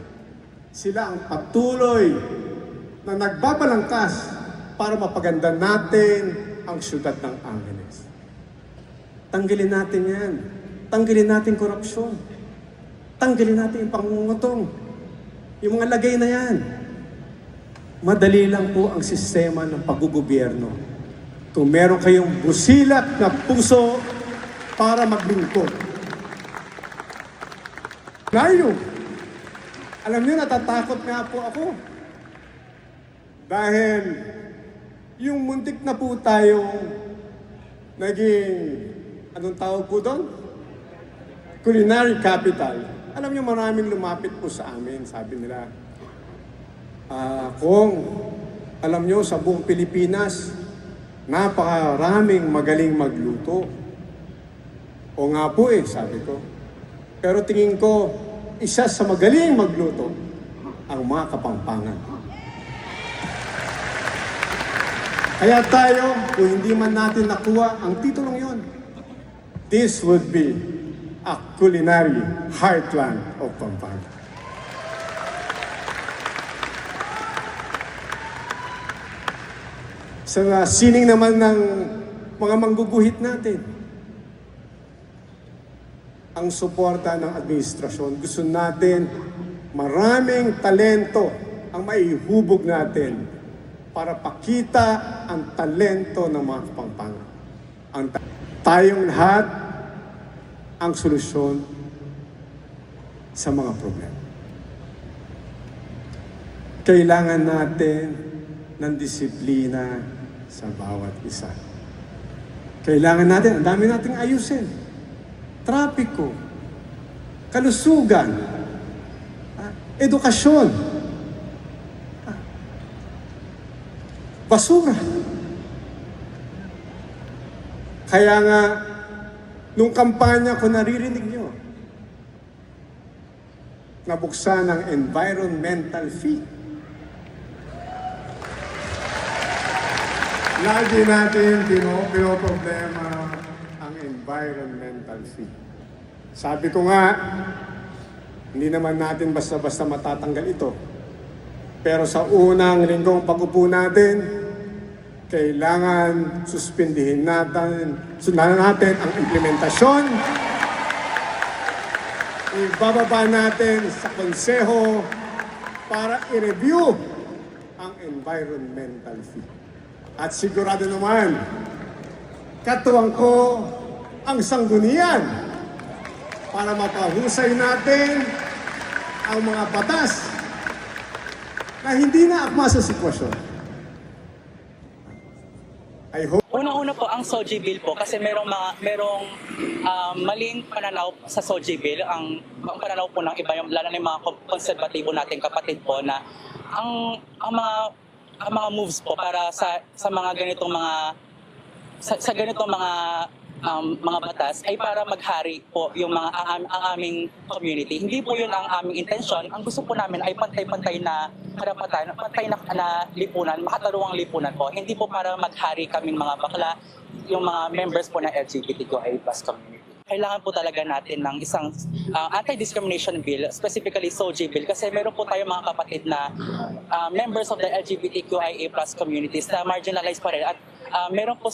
Sila ang patuloy na nagbabalangkas para mapaganda natin ang syudad ng Angeles. Tanggalin natin yan. Tanggalin natin korupsyon. Tanggalin natin yung pangungutong. Yung mga lagay na yan. Madali lang po ang sistema ng paggugobyerno. Kung meron kayong busilak na puso para maglingkod. Layo. Alam niyo, natatakot nga po ako. Dahil yung muntik na po tayong naging anong tawag po doon? Culinary capital. Alam niyo, maraming lumapit po sa amin. Sabi nila, kung alam niyo, sa buong Pilipinas, napakaraming magaling magluto. O nga po sabi ko. Pero tingin ko, isa sa magaling magluto, ang mga Kapampangan. Kaya tayo, kung hindi man natin nakuha ang titulong yon, this would be a culinary heartland of Pampanga. Sa sining naman ng mga mangguguhit natin, ang suporta ng administrasyon. Gusto natin maraming talento ang maihubog natin para pakita ang talento ng mga Kapampangan. Tayong lahat ang solusyon sa mga problema. Kailangan natin ng disiplina sa bawat isa. Kailangan natin, ang dami nating ayusin. Trapiko, kalusugan, edukasyon. basura. Kaya nga, nung kampanya ko naririnig nyo, nabuksan ang environmental fee. Lagi natin pinoproblema ang environmental fee. Sabi ko nga, hindi naman natin basta-basta matatanggal ito. Pero sa unang linggong pag-upo natin, kailangan suspindihin natin ang implementasyon. Ibababa natin sa konseho para i-review ang environmental fee. At sigurado naman, katuwang ko ang sanggunian para mapahusay natin ang mga batas na hindi na akma sa sitwasyon.
Unang-una po ang SOGI bill po kasi merong maling pananaw sa SOGI bill. Ang pananaw po ng iba, lalo na yung mga konserbatibo nating kapatid po na ang mga moves po para sa mga ganitong mga batas ay para maghari po yung ang aming community. Hindi po yun ang aming intensyon. Ang gusto po namin ay pantay-pantay na karapatan, pantay na lipunan, makataruang lipunan po. Hindi po para maghari kaming mga bakla, yung mga members po ng LGBTQIA+ community. Kailangan po talaga natin ng isang anti-discrimination bill, specifically SOGI bill, kasi meron po tayong mga kapatid na members of the LGBTQIA+ communities na marginalized pa rin at meron po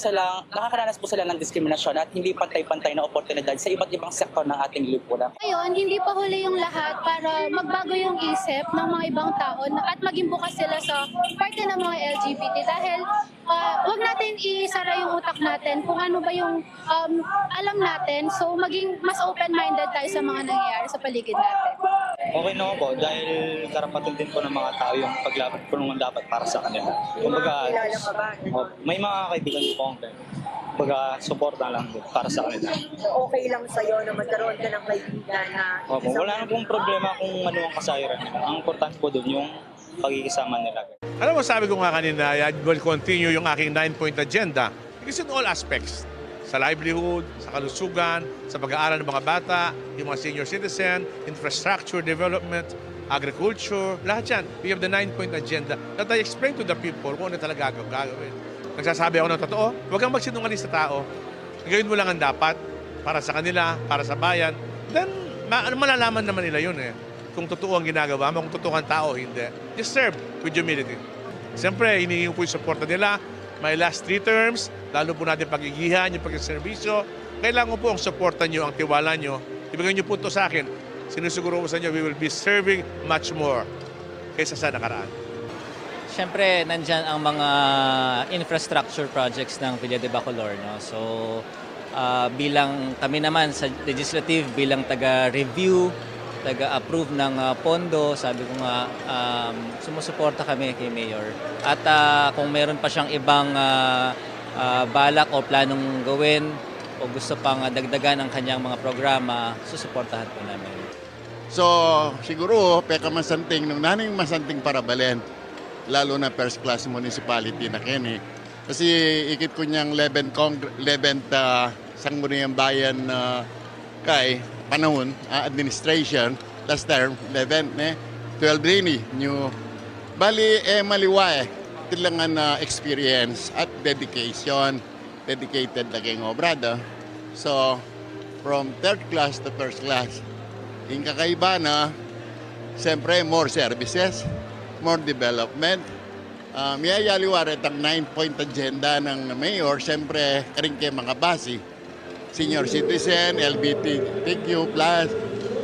nakakaranas po sila ng diskriminasyon at hindi pantay-pantay na oportunidad sa iba't ibang sektor ng ating lipunan.
Ngayon, hindi pa huli yung lahat para magbago yung isip ng mga ibang tao at maging bukas sila sa parte ng mga LGBT dahil huwag natin isara yung utak natin kung ano ba yung alam natin. So maging mas open-minded tayo sa mga nangyayari sa paligid natin.
Okay na po dahil karapatan din po ng mga tao yung paglaban po naman dapat para sa kanila. Kumbaga, may mga kaibigan po akong kumbaga, suporta lang po para sa kanila.
Okay lang sa'yo na magkaroon ka ng kaibigan na...
Wala na pong problema kung ano ang kasayran nila. Ang importante po doon yung pagkikisama nila.
Alam mo, sabi ko nga kanina, I will continue yung aking 9-point agenda. Because in all aspects, sa livelihood, sa kalusugan, sa pag-aaral ng mga bata, yung mga senior citizen, infrastructure development, agriculture, lahat yan. We have the 9-point agenda that I explain to the people kung ano talaga gagawin. Nagsasabi ako ng totoo, huwag kang magsinungaling sa tao. Gawin mo lang ang dapat para sa kanila, para sa bayan. Then, malalaman naman nila yun eh. Kung totoo ang ginagawa mo, kung totoo ang tao, hindi. Just serve with humility. Siyempre, hinihingi ko yung suporta nila. My last 3 terms, lalo po natin pag-igihan, yung pag-servisyo. Kailangan po ang suporta nyo, ang tiwala nyo. Ibigay nyo po ito sa akin. Sinusiguro ko sa inyo, we will be serving much more kaysa sa nakaraan.
Siyempre, nandyan ang mga infrastructure projects ng Villa de Bacolor. No? So, bilang kami naman sa legislative, bilang taga-review, taga-approve ng pondo, sabi ko nga, sumusuporta kami kay Mayor. At kung meron pa siyang ibang balak o planong gawin o gusto pang dagdagan ang kanyang mga programa, susuportahan po namin.
So, siguro, peka masanting, nung naning masanting Parabalen, lalo na first class municipality na kini. Kasi ikit ko niyang 11th sangguniang bayan kay panahon, administration, last term, 11th, 12 rini, new. Bali, maliwae, tilangan na experience at dedication, dedicated laging obrada. So, from third class to first class, yung kakaiba na, siyempre, more services, more development. Miyayaliwaret ang 9-point agenda ng mayor, siyempre, karing kay mga basi, senior citizen, LGBTQ+,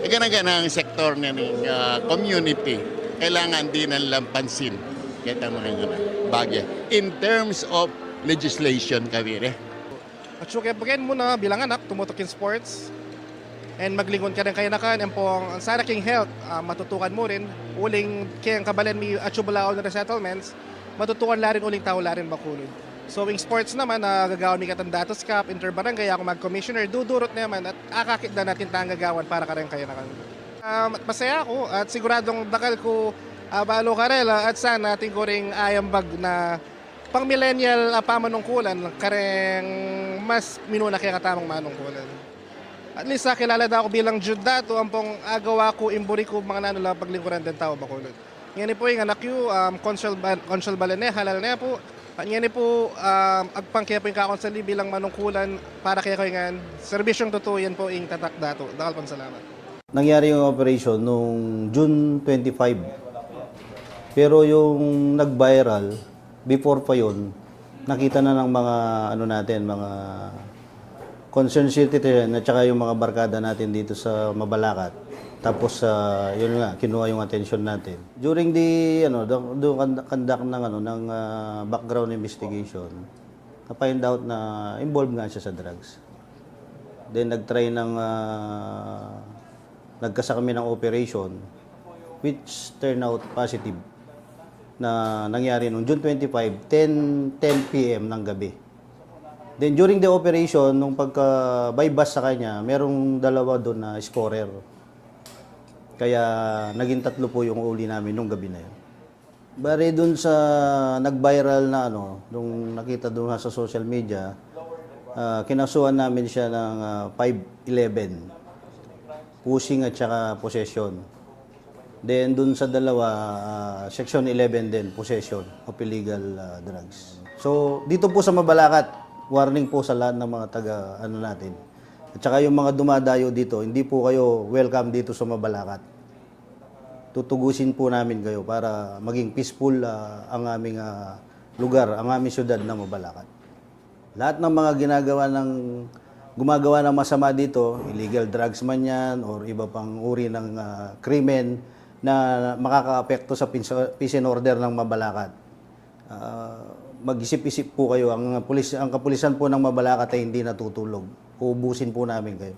ganang-ganang sektor ng community. Kailangan din ang pansin. Kahit ang mga bagay. In terms of legislation, kawire.
At so, kaya bagay mo na bilang anak, tumutok in sports, and maglingon ka rin kaya na kan, and po ang sana king health, matutukan mo rin, uling kaya kabalan mi atubalaon na resettlements, matutukan la rin uling tao la rin bakulod. So, in sports naman, gagawin mi katandatos cup, interbarangay, ako mag-commissioner, dudurot naman, at akakit na natin tang gagawan para ka rin kaya na kan. Masaya ako, at siguradong dakal ko, balo karela, at sana ating ko ring ayambag na pang millennial pamanungkulan, kareng mas minuna kaya katamang manungkulan. At least kilala na ako bilang Jude dato, ang pong agawa ko, imburi ko mga nanula paglingkuran din tao Bacolod. Ngayon po yung anak yu, konsul balene, halal na po. At ngayon po, agpangkaya po yung kakonsali bilang manungkulan para kaya ko yung serbisyong totoo yan po yung tatak dato. Dakal pang salamat.
Nangyari yung operation nung June 25. Pero yung nag-viral, before pa yun, nakita na ng mga mga concerned citizen at saka yung mga barkada natin dito sa Mabalacat. Tapos yun nga, kinuha yung attention natin. During the conduct ng background investigation, na-find out na involved nga siya sa drugs. Then nag-try nagkasa kami ng operation which turned out positive na nangyari noong June 25, 10 p.m. ng gabi. Then during the operation, nung pagka-bypass sa kanya, merong dalawa doon na scorer. Kaya naging 3 po yung uli namin nung gabi na yun. Bari doon sa nag-viral na nung nakita doon sa social media, kinasuhan namin siya ng 511, pushing at saka possession. Then dun sa dalawa, section 11 din, possession of illegal drugs. So dito po sa Mabalacat, warning po sa lahat ng mga natin. At saka yung mga dumadayo dito, hindi po kayo welcome dito sa Mabalacat. Tutugusin po namin kayo para maging peaceful ang aming lugar, ang aming syudad na Mabalacat. Lahat ng mga gumagawa ng masama dito, illegal drugs man yan or iba pang uri ng krimen na makakaapekto sa peace and order ng Mabalacat. Mag-isip-isip po kayo, ang kapulisan po ng Mabalacat ay hindi natutulog. Uubusin po namin kayo.